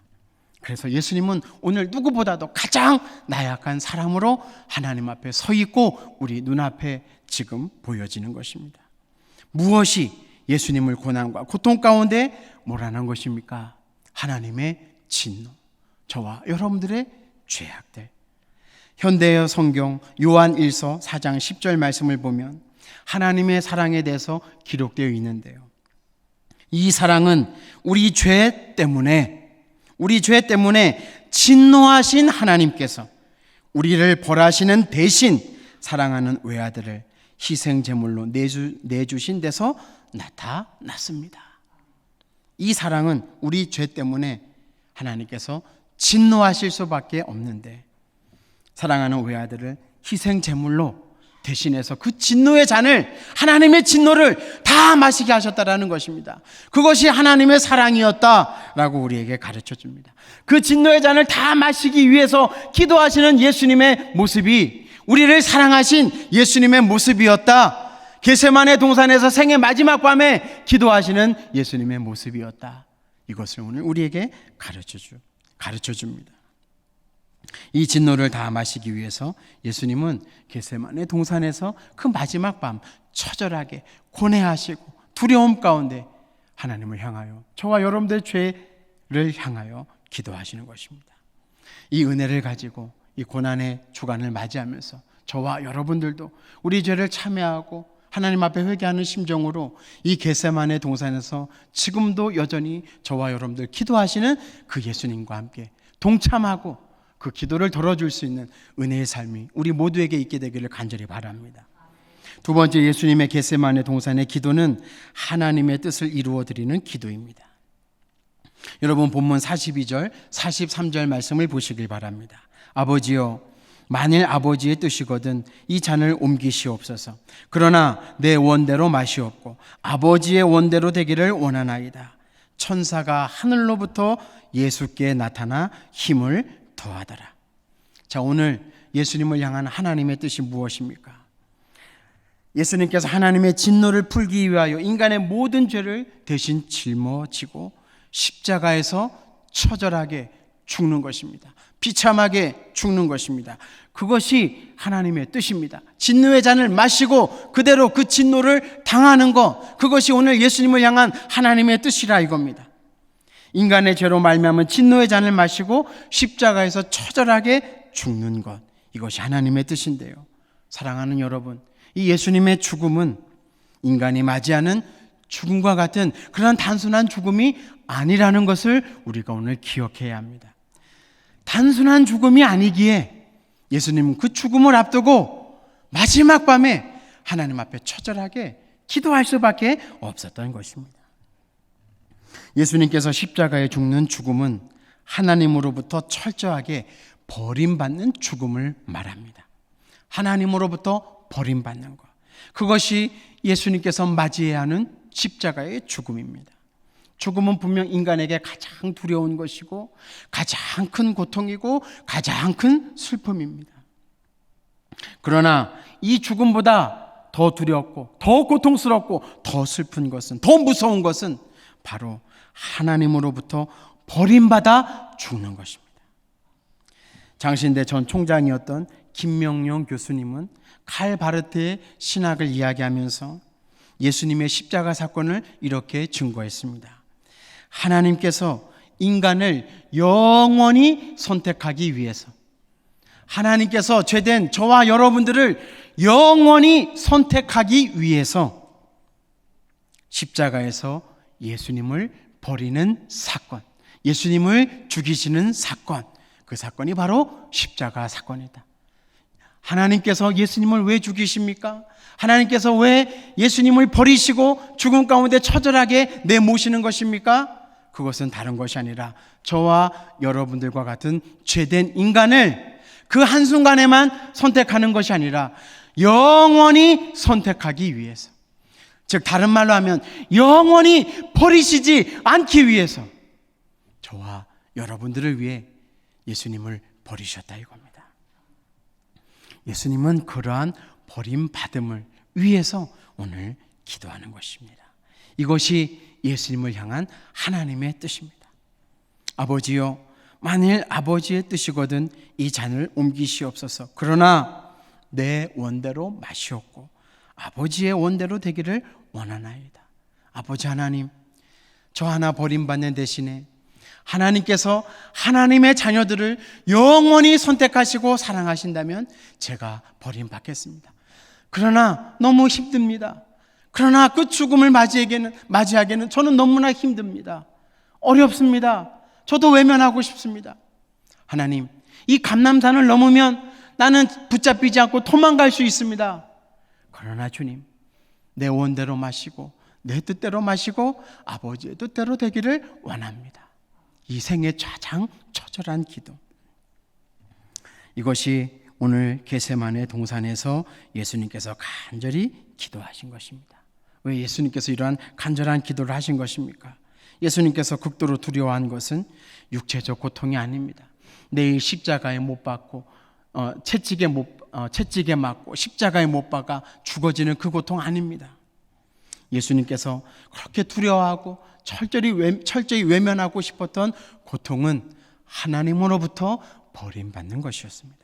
그래서 예수님은 오늘 누구보다도 가장 나약한 사람으로 하나님 앞에 서 있고 우리 눈앞에 지금 보여지는 것입니다. 무엇이 예수님을 고난과 고통 가운데 몰아넣은 것입니까? 하나님의 진노, 저와 여러분들의 죄악들. 현대의 성경 요한 1서 4장 10절 말씀을 보면 하나님의 사랑에 대해서 기록되어 있는데요. 이 사랑은 우리 죄 때문에 진노하신 하나님께서 우리를 벌하시는 대신 사랑하는 외아들을 희생 제물로 내주신 데서 나타났습니다. 이 사랑은 우리 죄 때문에 하나님께서 진노하실 수밖에 없는데 사랑하는 외아들을 희생 제물로 대신해서 그 진노의 잔을, 하나님의 진노를 다 마시게 하셨다라는 것입니다. 그것이 하나님의 사랑이었다라고 우리에게 가르쳐 줍니다. 그 진노의 잔을 다 마시기 위해서 기도하시는 예수님의 모습이 우리를 사랑하신 예수님의 모습이었다. 겟세마네 동산에서 생의 마지막 밤에 기도하시는 예수님의 모습이었다. 이것을 오늘 우리에게 가르쳐 줍니다. 이 진노를 다 마시기 위해서 예수님은 겟세마네 동산에서 그 마지막 밤 처절하게 고뇌하시고 두려움 가운데 하나님을 향하여, 저와 여러분들의 죄를 향하여 기도하시는 것입니다. 이 은혜를 가지고 이 고난의 주간을 맞이하면서 저와 여러분들도 우리 죄를 참회하고 하나님 앞에 회개하는 심정으로 이 겟세마네 동산에서 지금도 여전히 저와 여러분들 기도하시는 그 예수님과 함께 동참하고 그 기도를 들어줄 수 있는 은혜의 삶이 우리 모두에게 있게 되기를 간절히 바랍니다. 두 번째, 예수님의 겟세마네 동산의 기도는 하나님의 뜻을 이루어 드리는 기도입니다. 여러분 본문 42절, 43절 말씀을 보시길 바랍니다. 아버지여, 만일 아버지의 뜻이거든 이 잔을 옮기시옵소서. 그러나 내 원대로 마시옵고 아버지의 원대로 되기를 원하나이다. 천사가 하늘로부터 예수께 나타나 힘을 더하더라. 자, 오늘 예수님을 향한 하나님의 뜻이 무엇입니까? 예수님께서 하나님의 진노를 풀기 위하여 인간의 모든 죄를 대신 짊어지고 십자가에서 처절하게 죽는 것입니다. 비참하게 죽는 것입니다. 그것이 하나님의 뜻입니다. 진노의 잔을 마시고 그대로 그 진노를 당하는 것, 그것이 오늘 예수님을 향한 하나님의 뜻이라 이겁니다. 인간의 죄로 말미암은 진노의 잔을 마시고 십자가에서 처절하게 죽는 것, 이것이 하나님의 뜻인데요. 사랑하는 여러분, 이 예수님의 죽음은 인간이 맞이하는 죽음과 같은 그런 단순한 죽음이 아니라는 것을 우리가 오늘 기억해야 합니다. 단순한 죽음이 아니기에 예수님은 그 죽음을 앞두고 마지막 밤에 하나님 앞에 처절하게 기도할 수밖에 없었던 것입니다. 예수님께서 십자가에 죽는 죽음은 하나님으로부터 철저하게 버림받는 죽음을 말합니다. 하나님으로부터 버림받는 것. 그것이 예수님께서 맞이해야 하는 십자가의 죽음입니다. 죽음은 분명 인간에게 가장 두려운 것이고 가장 큰 고통이고 가장 큰 슬픔입니다. 그러나 이 죽음보다 더 두렵고 더 고통스럽고 더 슬픈 것은, 더 무서운 것은 바로 하나님으로부터 버림받아 죽는 것입니다. 장신대 전 총장이었던 김명용 교수님은 칼 바르트의 신학을 이야기하면서 예수님의 십자가 사건을 이렇게 증거했습니다. 하나님께서 인간을 영원히 선택하기 위해서, 하나님께서 죄된 저와 여러분들을 영원히 선택하기 위해서 십자가에서 예수님을 버리는 사건, 예수님을 죽이시는 사건, 그 사건이 바로 십자가 사건이다. 하나님께서 예수님을 왜 죽이십니까? 하나님께서 왜 예수님을 버리시고 죽음 가운데 처절하게 내모시는 것입니까? 그것은 다른 것이 아니라 저와 여러분들과 같은 죄된 인간을 그 한순간에만 선택하는 것이 아니라 영원히 선택하기 위해서, 즉 다른 말로 하면 영원히 버리시지 않기 위해서 저와 여러분들을 위해 예수님을 버리셨다 이겁니다. 예수님은 그러한 버림받음을 위해서 오늘 기도하는 것입니다. 이것이 예수님을 향한 하나님의 뜻입니다. 아버지요, 만일 아버지의 뜻이거든 이 잔을 옮기시옵소서. 그러나 내 원대로 마시옵고 아버지의 원대로 되기를 원하나이다. 아버지 하나님, 저 하나 버림받는 대신에 하나님께서 하나님의 자녀들을 영원히 선택하시고 사랑하신다면 제가 버림받겠습니다. 그러나 너무 힘듭니다. 그러나 그 죽음을 맞이하기에는 저는 너무나 힘듭니다. 어렵습니다. 저도 외면하고 싶습니다. 하나님, 이 감람산을 넘으면 나는 붙잡히지 않고 도망갈 수 있습니다. 그러나 주님, 내 원대로 마시고 내 뜻대로 마시고 아버지의 뜻대로 되기를 원합니다. 이 생의 가장 처절한 기도, 이것이 오늘 겟세마네 동산에서 예수님께서 간절히 기도하신 것입니다. 왜 예수님께서 이러한 간절한 기도를 하신 것입니까? 예수님께서 극도로 두려워한 것은 육체적 고통이 아닙니다. 내일 십자가에 못 박고 채찍에 맞고 십자가에 못 박아 죽어지는 그 고통 아닙니다. 예수님께서 그렇게 두려워하고 철저히 외면하고 싶었던 고통은 하나님으로부터 버림받는 것이었습니다.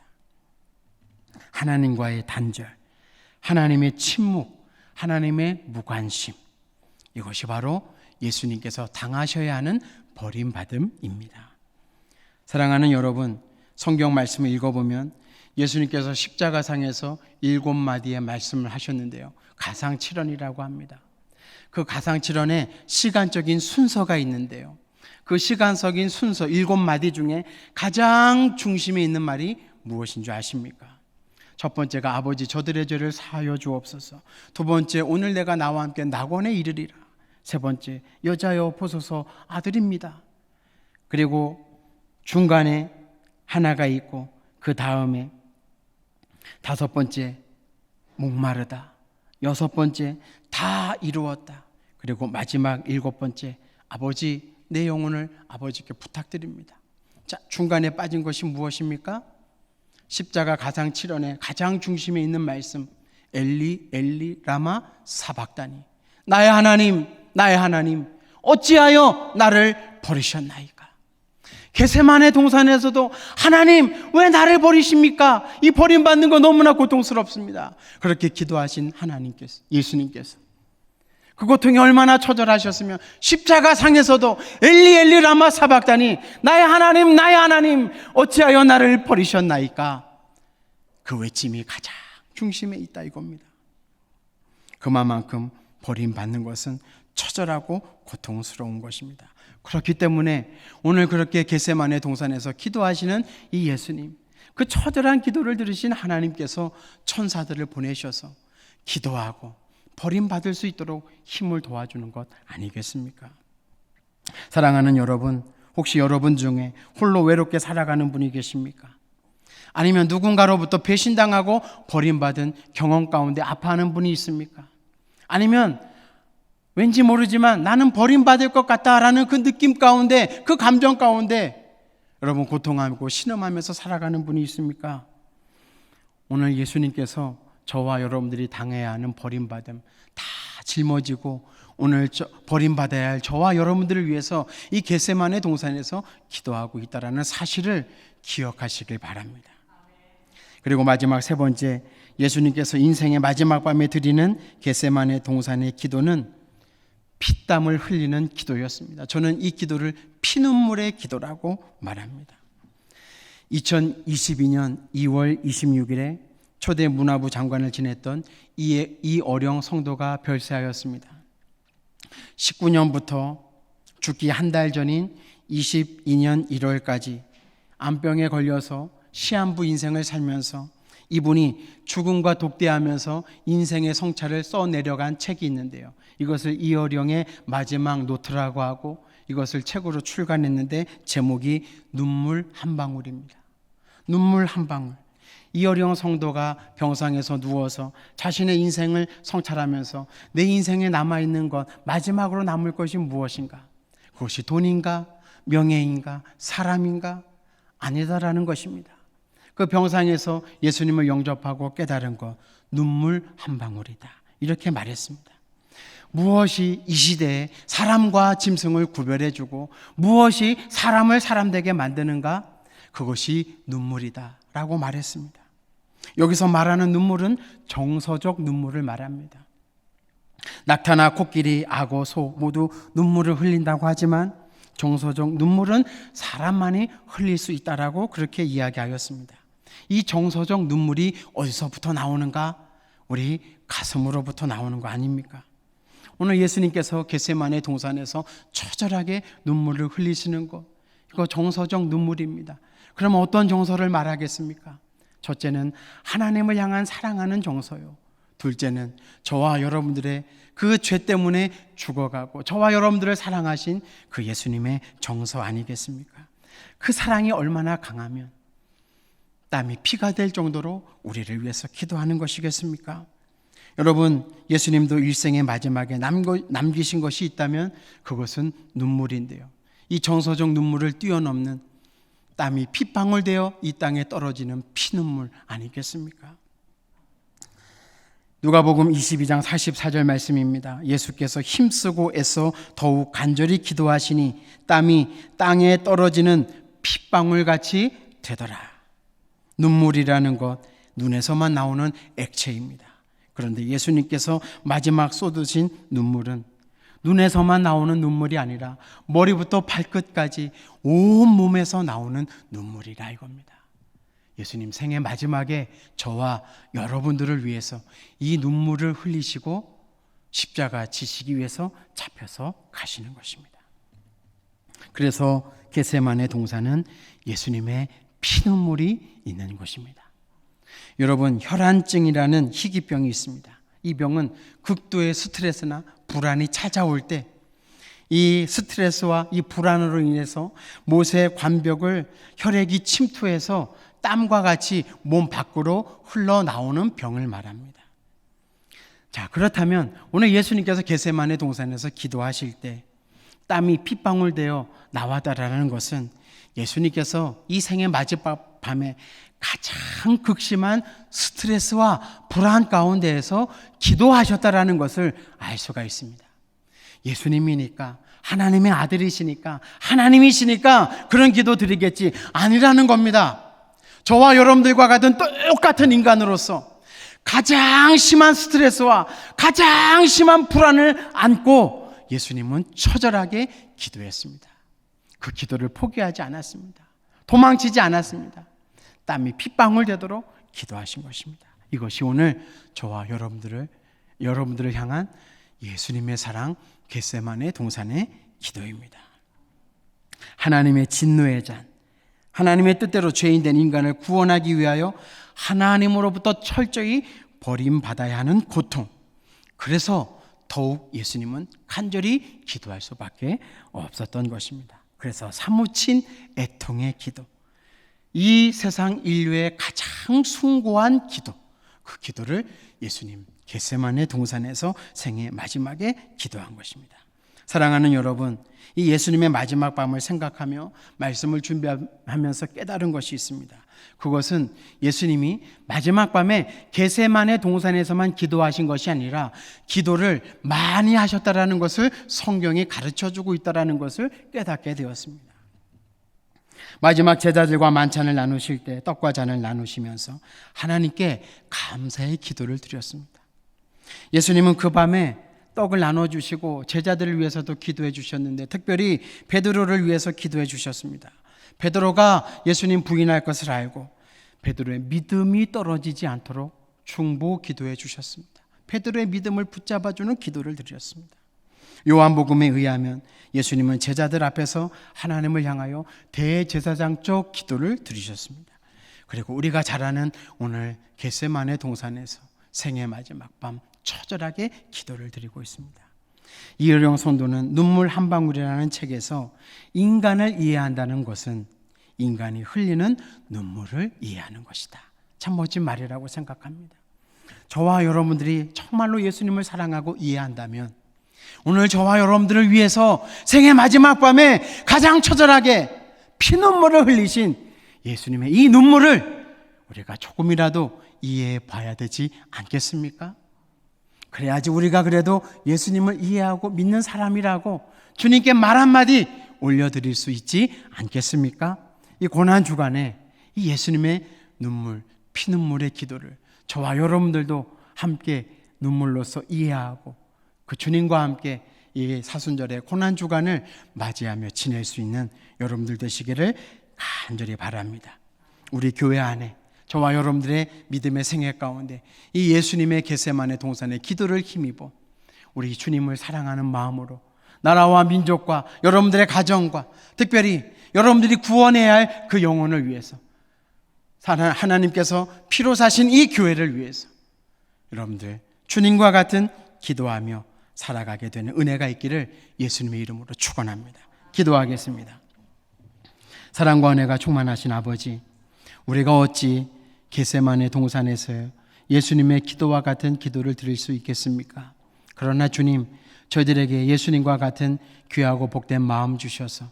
하나님과의 단절, 하나님의 침묵, 하나님의 무관심, 이것이 바로 예수님께서 당하셔야 하는 버림받음입니다. 사랑하는 여러분, 성경 말씀을 읽어보면 예수님께서 십자가상에서 7마디의 말씀을 하셨는데요, 가상칠언이라고 합니다. 그 가상칠언에 시간적인 순서가 있는데요, 그 시간적인 순서 7마디 중에 가장 중심에 있는 말이 무엇인 줄 아십니까? 첫 번째가 아버지 저들의 죄를 사하여 주옵소서. 두 번째, 오늘 내가 나와 함께 낙원에 이르리라. 세 번째, 여자여 보소서 아들입니다. 그리고 중간에 하나가 있고 그 다음에 다섯 번째, 목마르다. 여섯 번째, 다 이루었다. 그리고 마지막 7번째, 아버지 내 영혼을 아버지께 부탁드립니다. 자, 중간에 빠진 것이 무엇입니까? 십자가 가상칠언의 가장 중심에 있는 말씀, 엘리 엘리 라마 사박다니. 나의 하나님, 나의 하나님, 어찌하여 나를 버리셨나이까? 겟세마네 동산에서도 하나님 왜 나를 버리십니까? 이 버림받는 거 너무나 고통스럽습니다. 그렇게 기도하신 하나님께서, 예수님께서 그 고통이 얼마나 처절하셨으면 십자가 상에서도 엘리 엘리 라마 사박다니, 나의 하나님 나의 하나님 어찌하여 나를 버리셨나이까? 그 외침이 가장 중심에 있다 이겁니다. 그만큼 버림받는 것은 처절하고 고통스러운 것입니다. 그렇기 때문에 오늘 그렇게 겟세마네 동산에서 기도하시는 이 예수님, 그 처절한 기도를 들으신 하나님께서 천사들을 보내셔서 기도하고 버림받을 수 있도록 힘을 도와주는 것 아니겠습니까? 사랑하는 여러분, 혹시 여러분 중에 홀로 외롭게 살아가는 분이 계십니까? 아니면 누군가로부터 배신당하고 버림받은 경험 가운데 아파하는 분이 있습니까? 아니면 왠지 모르지만 나는 버림받을 것 같다라는 그 느낌 가운데, 그 감정 가운데 여러분 고통하고 신음하면서 살아가는 분이 있습니까? 오늘 예수님께서 저와 여러분들이 당해야 하는 버림받음 다 짊어지고 오늘 버림받아야 할 저와 여러분들을 위해서 이 겟세마네 동산에서 기도하고 있다라는 사실을 기억하시길 바랍니다. 그리고 마지막 세 번째, 예수님께서 인생의 마지막 밤에 드리는 겟세마네 동산의 기도는 피땀을 흘리는 기도였습니다. 저는 이 기도를 피눈물의 기도라고 말합니다. 2022년 2월 26일에 초대 문화부 장관을 지냈던 이어령 성도가 별세하였습니다. 19년부터 죽기 한 달 전인 22년 1월까지 암병에 걸려서 시한부 인생을 살면서 이분이 죽음과 독대하면서 인생의 성찰을 써내려간 책이 있는데요. 이것을 이어령의 마지막 노트라고 하고 이것을 책으로 출간했는데 제목이 눈물 한 방울입니다. 눈물 한 방울. 이어령 성도가 병상에서 누워서 자신의 인생을 성찰하면서 내 인생에 남아있는 것, 마지막으로 남을 것이 무엇인가? 그것이 돈인가? 명예인가? 사람인가? 아니다라는 것입니다. 그 병상에서 예수님을 영접하고 깨달은 것, 눈물 한 방울이다. 이렇게 말했습니다. 무엇이 이 시대에 사람과 짐승을 구별해주고 무엇이 사람을 사람되게 만드는가? 그것이 눈물이다 라고 말했습니다. 여기서 말하는 눈물은 정서적 눈물을 말합니다. 낙타나 코끼리, 악어, 소 모두 눈물을 흘린다고 하지만 정서적 눈물은 사람만이 흘릴 수 있다라고 그렇게 이야기하였습니다. 이 정서적 눈물이 어디서부터 나오는가? 우리 가슴으로부터 나오는 거 아닙니까? 오늘 예수님께서 겟세마네 동산에서 처절하게 눈물을 흘리시는 것, 이거 정서적 눈물입니다. 그러면 어떤 정서를 말하겠습니까? 첫째는 하나님을 향한 사랑하는 정서요. 둘째는 저와 여러분들의 그 죄 때문에 죽어가고 저와 여러분들을 사랑하신 그 예수님의 정서 아니겠습니까? 그 사랑이 얼마나 강하면 땀이 피가 될 정도로 우리를 위해서 기도하는 것이겠습니까? 여러분, 예수님도 일생의 마지막에 남기신 것이 있다면 그것은 눈물인데요. 이 정서적 눈물을 뛰어넘는 땀이 핏방울 되어 이 땅에 떨어지는 피눈물 아니겠습니까? 누가복음 22장 44절 말씀입니다. 예수께서 힘쓰고 애써 더욱 간절히 기도하시니 땀이 땅에 떨어지는 핏방울같이 되더라. 눈물이라는 것, 눈에서만 나오는 액체입니다. 그런데 예수님께서 마지막 쏟으신 눈물은 눈에서만 나오는 눈물이 아니라 머리부터 발끝까지 온 몸에서 나오는 눈물이라 이겁니다. 예수님 생애 마지막에 저와 여러분들을 위해서 이 눈물을 흘리시고 십자가 지시기 위해서 잡혀서 가시는 것입니다. 그래서 겟세마네 동산은 예수님의 피눈물이 있는 곳입니다. 여러분, 혈안증이라는 희귀병이 있습니다. 이 병은 극도의 스트레스나 불안이 찾아올 때 이 스트레스와 이 불안으로 인해서 못의 관벽을 혈액이 침투해서 땀과 같이 몸 밖으로 흘러나오는 병을 말합니다. 자, 그렇다면 오늘 예수님께서 겟세마네 동산에서 기도하실 때 땀이 핏방울 되어 나와달라는 것은 예수님께서 이 생의 마지막 밤에 가장 극심한 스트레스와 불안 가운데에서 기도하셨다라는 것을 알 수가 있습니다. 예수님이니까, 하나님의 아들이시니까, 하나님이시니까 그런 기도 드리겠지 아니라는 겁니다. 저와 여러분들과 같은 똑같은 인간으로서 가장 심한 스트레스와 가장 심한 불안을 안고 예수님은 처절하게 기도했습니다. 그 기도를 포기하지 않았습니다. 도망치지 않았습니다. 땀이 핏방울 되도록 기도하신 것입니다. 이것이 오늘 저와 여러분들을 향한 예수님의 사랑 겟세마네 동산의 기도입니다. 하나님의 진노의 잔, 하나님의 뜻대로 죄인된 인간을 구원하기 위하여 하나님으로부터 철저히 버림받아야 하는 고통. 그래서 더욱 예수님은 간절히 기도할 수밖에 없었던 것입니다. 그래서 사무친 애통의 기도. 이 세상 인류의 가장 숭고한 기도, 그 기도를 예수님 겟세마네 동산에서 생애 마지막에 기도한 것입니다. 사랑하는 여러분, 이 예수님의 마지막 밤을 생각하며 말씀을 준비하면서 깨달은 것이 있습니다. 그것은 예수님이 마지막 밤에 겟세마네 동산에서만 기도하신 것이 아니라 기도를 많이 하셨다라는 것을 성경이 가르쳐주고 있다라는 것을 깨닫게 되었습니다. 마지막 제자들과 만찬을 나누실 때 떡과 잔을 나누시면서 하나님께 감사의 기도를 드렸습니다. 예수님은 그 밤에 떡을 나눠주시고 제자들을 위해서도 기도해 주셨는데 특별히 베드로를 위해서 기도해 주셨습니다. 베드로가 예수님 부인할 것을 알고 베드로의 믿음이 떨어지지 않도록 중보 기도해 주셨습니다. 베드로의 믿음을 붙잡아주는 기도를 드렸습니다. 요한복음에 의하면 예수님은 제자들 앞에서 하나님을 향하여 대제사장적 기도를 드리셨습니다. 그리고 우리가 잘 아는 오늘 겟세마네 동산에서 생애 마지막 밤 처절하게 기도를 드리고 있습니다. 이의령 성도는 눈물 한 방울이라는 책에서 인간을 이해한다는 것은 인간이 흘리는 눈물을 이해하는 것이다. 참 멋진 말이라고 생각합니다. 저와 여러분들이 정말로 예수님을 사랑하고 이해한다면 오늘 저와 여러분들을 위해서 생애 마지막 밤에 가장 처절하게 피눈물을 흘리신 예수님의 이 눈물을 우리가 조금이라도 이해해 봐야 되지 않겠습니까? 그래야지 우리가 그래도 예수님을 이해하고 믿는 사람이라고 주님께 말 한마디 올려드릴 수 있지 않겠습니까? 이 고난주간에 이 예수님의 눈물, 피눈물의 기도를 저와 여러분들도 함께 눈물로써 이해하고 그 주님과 함께 이 사순절의 고난주간을 맞이하며 지낼 수 있는 여러분들 되시기를 간절히 바랍니다. 우리 교회 안에 저와 여러분들의 믿음의 생애 가운데 이 예수님의 겟세마네 동산의 기도를 힘입어 우리 주님을 사랑하는 마음으로 나라와 민족과 여러분들의 가정과 특별히 여러분들이 구원해야 할 그 영혼을 위해서 하나님께서 피로 사신 이 교회를 위해서 여러분들 주님과 같은 기도하며 살아가게 되는 은혜가 있기를 예수님의 이름으로 축원합니다. 기도하겠습니다. 사랑과 은혜가 충만하신 아버지, 우리가 어찌 겟세마네 동산에서 예수님의 기도와 같은 기도를 드릴 수 있겠습니까? 그러나 주님, 저희들에게 예수님과 같은 귀하고 복된 마음 주셔서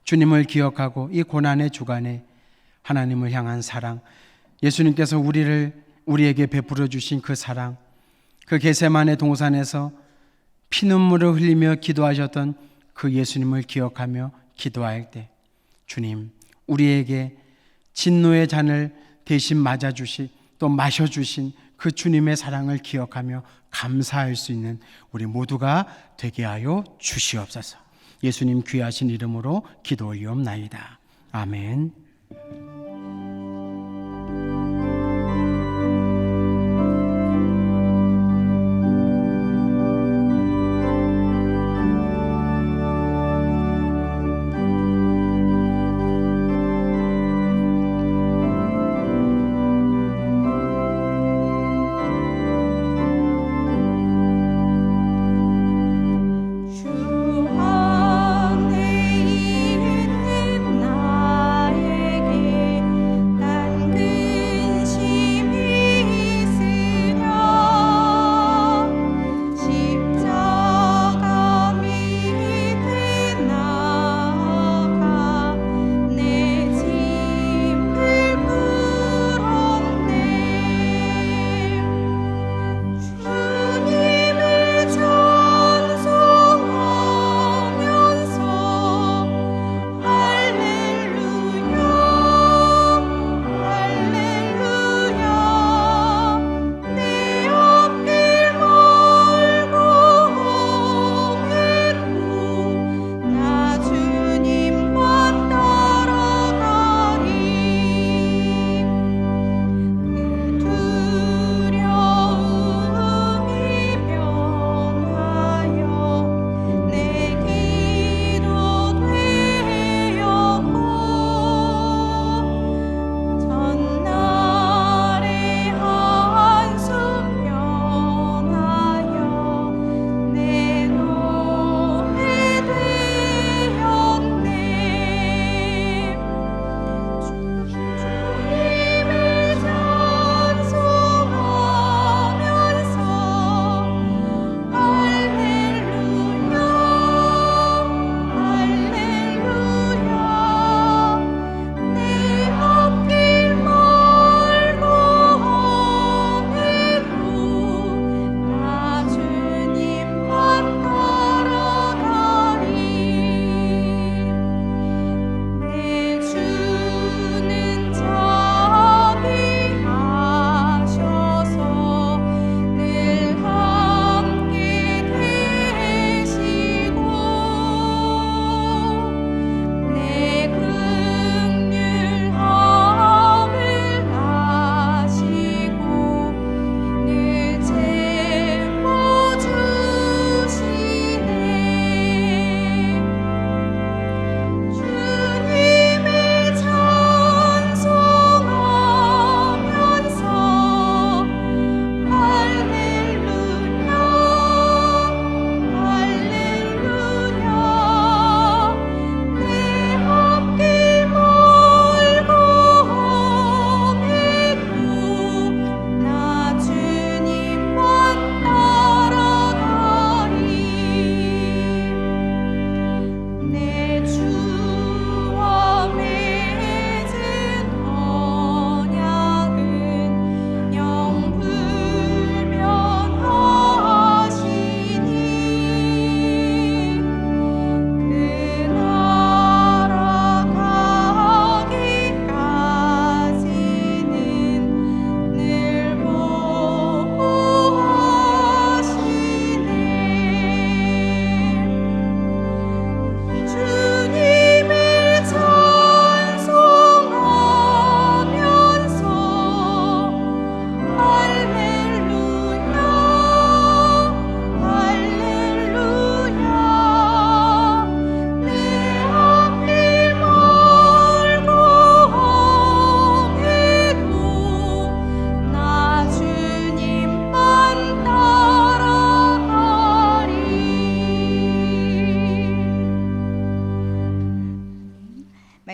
주님을 기억하고 이 고난의 주간에 하나님을 향한 사랑, 예수님께서 우리에게 베풀어 주신 그 사랑, 그 겟세마네 동산에서 피눈물을 흘리며 기도하셨던 그 예수님을 기억하며 기도할 때 주님, 우리에게 진노의 잔을 대신 맞아주신 또 마셔주신 그 주님의 사랑을 기억하며 감사할 수 있는 우리 모두가 되게 하여 주시옵소서. 예수님 귀하신 이름으로 기도 올리옵나이다. 아멘.
주 안에 있는 나에게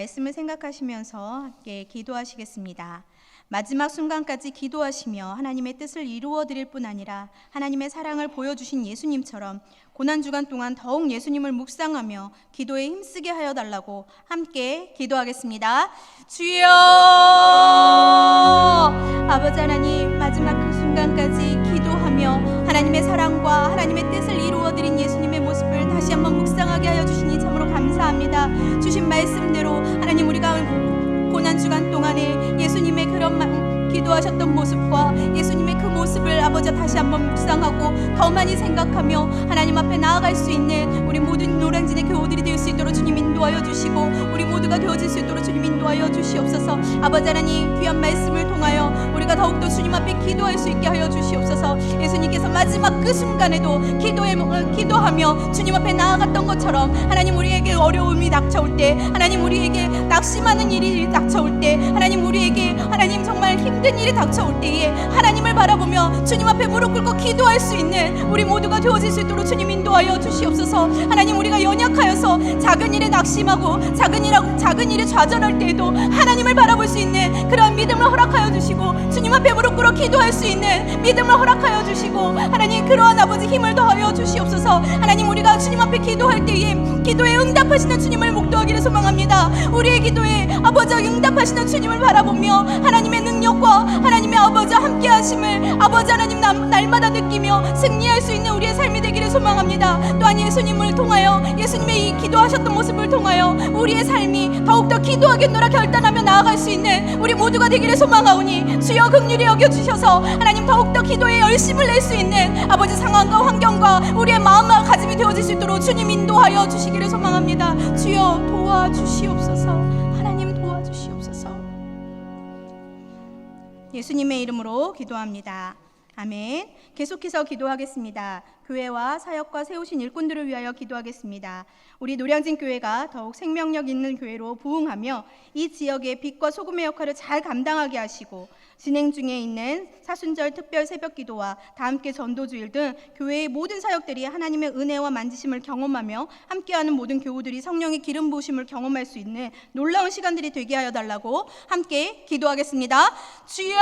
말씀을 생각하시면서 함께 기도하시겠습니다. 마지막 순간까지 기도하시며 하나님의 뜻을 이루어 드릴 뿐 아니라 하나님의 사랑을 보여주신 예수님처럼 고난주간 동안 더욱 예수님을 묵상하며 기도에 힘쓰게 하여 달라고 함께 기도하겠습니다. 주여! 아버지 하나님, 마지막 그 순간까지 기도하며 하나님의 사랑과 하나님의 뜻을 이루어 드린 예수님의 모습을 다시 한번 묵상하게 하여 주시니 참으로 감사합니다. 주신 말씀대로 하나님, 우리가 고난주간 동안에 예수님의 그런 기도하셨던 모습과 예수님의 그 모습을 아버지 다시 한번 묵상하고 더 많이 생각하며 하나님 앞에 나아갈 수 있는 우리 모든 노량진의 교우들이 될 수 있도록 주님 인도하여 주시고, 우리 모두가 되어질 수 있도록 주님 인도하여 주시옵소서. 아버지 하나님, 귀한 말씀을 통하여 우리가 더욱더 주님 앞에 기도할 수 있게 하여 주시옵소서. 예수님께서 마지막 그 순간에도 기도하며 주님 앞에 나아갔던 것처럼 하나님, 우리에게 어려움이 닥쳐올 때, 하나님 우리에게 낙심하는 일이 닥쳐올 때, 하나님 우리에게 하나님 정말 힘든 일이 닥쳐올 때에 하나님을 바라보며 주님 앞에 무릎 꿇고 기도할 수 있는 우리 모두가 되어질 수 있도록 주님 인도하여 주시옵소서. 하나님, 우리가 연약하여서 작은 일에 낙심하고 작은 일에 좌절할 때에도 하나님을 바라볼 수 있는 그런 믿음을 허락하여 주시고, 주님 앞에 무릎 꿇어 기도할 수 있는 믿음을 허락하여 주시고, 하나님 그러한 아버지 힘을 더하여 주시옵소서. 하나님, 우리가 주님 앞에 기도할 때에 기도에 응답하시는 주님을 목도하기를 소망합니다. 우리의 기도에 아버지 응답하시는 주님을 바라보며 하나님의 능력과 하나님의 아버지 함께 하심을 아버지 하나님 날마다 느끼며 승리할 수 있는 우리의 삶이 되기를 소망합니다. 또한 예수님을 통하여, 예수님의 이 기도하셨던 모습을 통하여 우리의 삶이 더욱더 기도하겠노라 결단하며 나아갈 수 있는 우리 모두가 되기를 소망하오니, 주여 긍휼히 여겨주셔서 하나님 더욱더 기도에 열심을 낼 수 있는 아버지 상황과 환경과 우리의 마음과 가짐이 되어질 수 있도록 주님 인도하여 주시기를 소망합니다. 주여 도와주시옵소서. 하나님 도와주시옵소서. 예수님의 이름으로 기도합니다. 아멘. 계속해서 기도하겠습니다. 교회와 사역과 세우신 일꾼들을 위하여 기도하겠습니다. 우리 노량진 교회가 더욱 생명력 있는 교회로 부흥하며 이 지역의 빛과 소금의 역할을 잘 감당하게 하시고, 진행 중에 있는 사순절 특별 새벽 기도와 다함께 전도주일 등 교회의 모든 사역들이 하나님의 은혜와 만지심을 경험하며 함께하는 모든 교우들이 성령의 기름 부으심을 경험할 수 있는 놀라운 시간들이 되게 하여 달라고 함께 기도하겠습니다. 주여!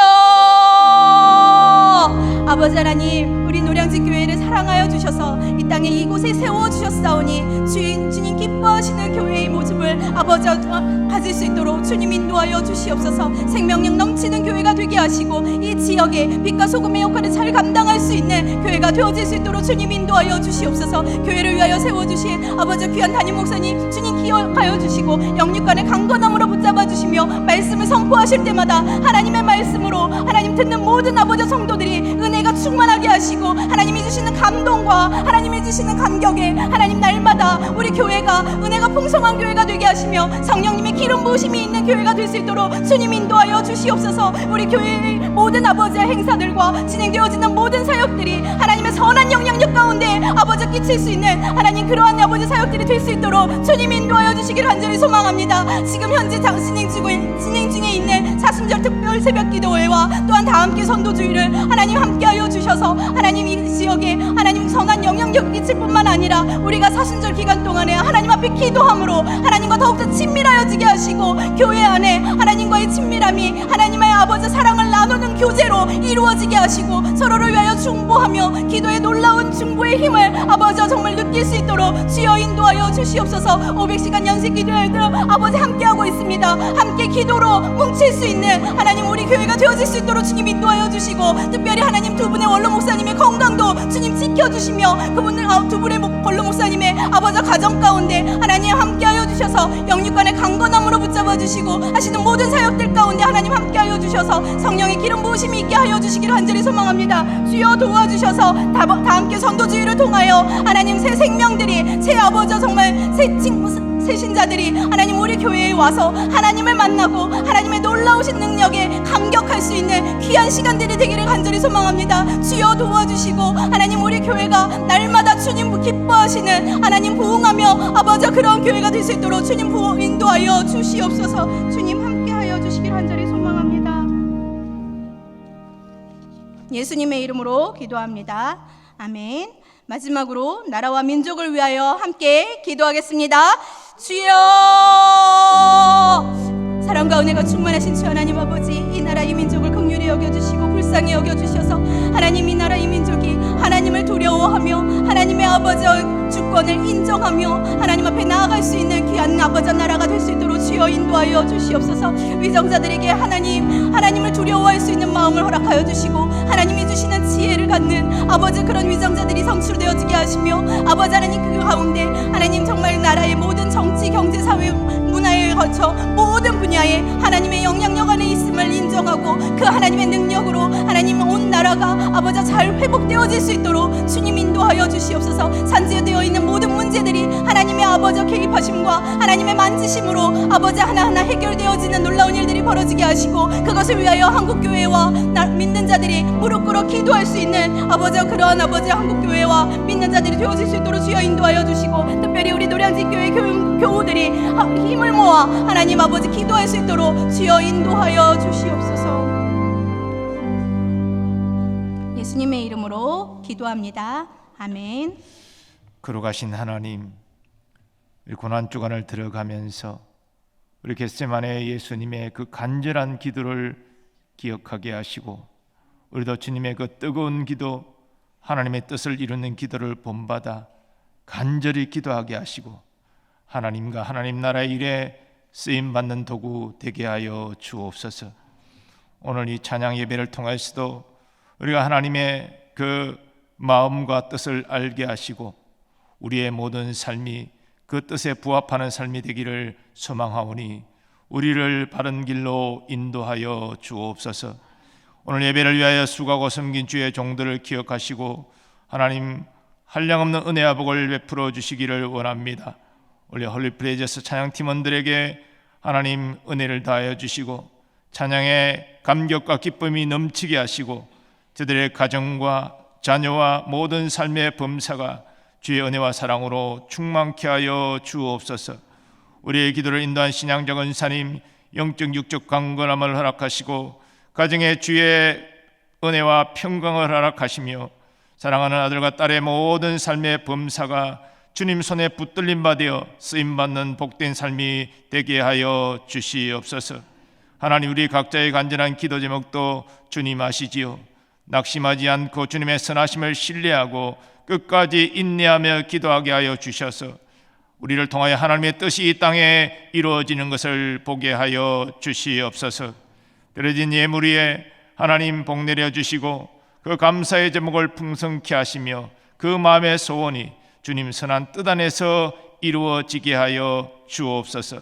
아버지 하나님, 우리 노량진 교회를 사랑하여 주셔서 이 땅에 이곳에 세워주셨사오니 주님 기뻐하시는 교회의 모습을 아버지 가질 수 있도록 주님 인도하여 주시옵소서. 생명력 넘치는 교회가 되게 하시고 이 지역에 빛과 소금의 역할을 잘 감당할 수 있는 교회가 되어질 수 있도록 주님 인도하여 주시옵소서. 교회를 위하여 세워주신 아버지 귀한 담임 목사님 주님 기억하여 주시고, 영육간의 강건함으로 붙잡아 주시며 말씀을 선포하실 때마다 하나님의 말씀으로 하나님 듣는 모든 아버지 성도들이 은혜가 충만하게 하시고, 하나님이 주시는 감동과 하나님이 주시는 감격에 하나님 날마다 우리 교회가 은혜가 풍성한 교회가 되게 하시며 성령님의 기름 부으심이 있는 교회가 될 수 있도록 주님 인도하여 주시옵소서. 우리 교회의 모든 아버지의 행사들과 진행되어지는 모든 사역들이 하나님의 선한 영향력 가운데 아버지 끼칠 수 있는 하나님 그러한 아버지 사역들이 될 수 있도록 주님 인도하여 주시길 간절히 소망합니다. 지금 현재 진행 중에 있는 사순절 특별 새벽 기도회와 또한 다함께 선도주의를 하나님 함께하여 주셔서 하나님 이 지역에 하나님 선한 영향력 끼칠 뿐만 아니라 우리가 사순절 기간 동안에 하나님 앞에 기도함으로 하나님과 더욱더 친밀하여지게 하시고, 교회 안에 하나님과의 친밀함이 하나님의 아버지 사랑을 나누는 교제로 이루어지게 하시고, 서로를 위하여 중보하며 기도의 놀라운 중보의 힘을 아버지 정말 느낄 수 있도록 주여 인도하여 주시옵소서. 500시간 연식 기도회들 아버지 함께하고 있습니다. 함께 기도로 뭉칠 수 있는 하나님 우리 교회가 되어질 수 있도록 주님 인도하여 주시고, 특별히 하나님 두 분의 원로 목사님의 건강도 주님 지켜주시며, 그분들 두 분의 원로 목사님의 아버지 가정 가운데 하나님 함께하여 주셔서 영육간의 강건함으로 붙잡아 주시고, 하시는 모든 사역들 가운데 하나님 함께하여 주셔서 성령의 기름 부으심이 있게 하여 주시기를 간절히 소망합니다. 주여 도와주셔서 다 함께 선도주의를 통하여 하나님 새 생명들이, 새 아버지 정말 새 신자들이 하나님 우리 교회에 와서 하나님을 만나고 하나님의 놀라우신 능력에 감격할 수 있는 귀한 시간들이 되기를 간절히 소망합니다. 주여 도와주시고, 하나님 우리 교회가 날마다 주님 기뻐하시는 하나님 부흥하며 아버지 그런 교회가 될 수 있도록 주님 인도하여 주시옵소서. 주님 함께하여 주시길 간절히 소망합니다. 예수님의 이름으로 기도합니다. 아멘. 마지막으로 나라와 민족을 위하여 함께 기도하겠습니다. 주여, 사랑과 은혜가 충만하신 주 하나님 아버지, 이 나라 이 민족을 긍휼히 여겨주시고 불쌍히 여겨주셔서 하나님, 이 나라 이 민족이 하나님을 두려워하며 하나님의 아버지 주권을 인정하며 하나님 앞에 나아갈 수 있는 귀한 아버지 나라가 될 수 있도록 주여 인도하여 주시옵소서. 위정자들에게 하나님을 두려워할 수 있는 마음을 허락하여 주시고 하나님이 주시는 지혜를 갖는 아버지 그런 위정자들이 성취되어지게 하시며 아버지 하나님, 그 가운데 하나님 정말 나라의 모든 정치, 경제, 사회, 문화에 거쳐 모든 분야에 하나님의 영향력 안에 있음을 인정하고 그 하나님의 능력으로 하나님 온 나라가 아버지 잘 회복되어질 수 있도록 주님 인도하여 주시옵소서. 산재되어 있는 모든 문제들이 하나님의 아버지 개입하심과 하나님의 만지심으로 아버지 하나하나 해결되어지는 놀라운 일들이 벌어지게 하시고 그것을 위하여 한국교회와 믿는 자들이 무릎 꿇어 기도할 수 있는 아버지 그러한 아버지 한국교회와 믿는 자들이 되어질 수 있도록 주여 인도하여 주시고, 특별히 우리 노량진교회 교우들이 힘을 모아 하나님 아버지 기도할 수 있도록 주여 인도하여 주시옵소서. 예수님의 이름으로 기도합니다. 아멘.
거룩하신 하나님, 우리 고난주간을 들어가면서 우리 겟세마네 예수님의 그 간절한 기도를 기억하게 하시고 우리도 주님의 그 뜨거운 기도, 하나님의 뜻을 이루는 기도를 본받아 간절히 기도하게 하시고 하나님과 하나님 나라의 일에 쓰임받는 도구 되게 하여 주옵소서. 오늘 이 찬양 예배를 통해서도 우리가 하나님의 그 마음과 뜻을 알게 하시고 우리의 모든 삶이 그 뜻에 부합하는 삶이 되기를 소망하오니 우리를 바른 길로 인도하여 주옵소서. 오늘 예배를 위하여 수고하고 섬긴 주의 종들을 기억하시고 하나님 한량없는 은혜와 복을 베풀어 주시기를 원합니다. 우리 홀리프레이저스 찬양팀원들에게 하나님 은혜를 다하여 주시고 찬양의 감격과 기쁨이 넘치게 하시고 저들의 가정과 자녀와 모든 삶의 범사가 주의 은혜와 사랑으로 충만케 하여 주옵소서. 우리의 기도를 인도한 신앙적 은사님, 영적 육적 강건함을 허락하시고 가정에 주의 은혜와 평강을 허락하시며 사랑하는 아들과 딸의 모든 삶의 범사가 주님 손에 붙들림 받아 쓰임받는 복된 삶이 되게 하여 주시옵소서. 하나님, 우리 각자의 간절한 기도 제목도 주님 아시지요. 낙심하지 않고 주님의 선하심을 신뢰하고 끝까지 인내하며 기도하게 하여 주셔서 우리를 통하여 하나님의 뜻이 이 땅에 이루어지는 것을 보게 하여 주시옵소서. 드려진 예물 위에 하나님 복 내려 주시고 그 감사의 제목을 풍성케 하시며 그 마음의 소원이 주님 선한 뜻 안에서 이루어지게 하여 주옵소서.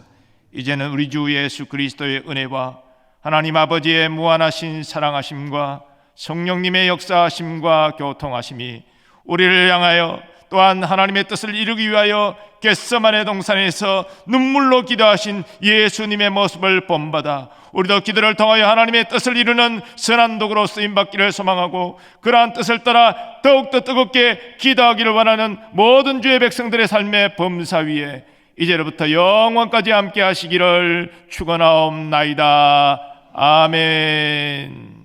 이제는 우리 주 예수 그리스도의 은혜와 하나님 아버지의 무한하신 사랑하심과 성령님의 역사하심과 교통하심이 우리를 향하여 또한 하나님의 뜻을 이루기 위하여 겟세마네 동산에서 눈물로 기도하신 예수님의 모습을 본받아 우리도 기도를 통하여 하나님의 뜻을 이루는 선한 도구로 쓰임받기를 소망하고 그러한 뜻을 따라 더욱더 뜨겁게 기도하기를 원하는 모든 주의 백성들의 삶의 범사 위에 이제로부터 영원까지 함께 하시기를 축원하옵나이다. 아멘.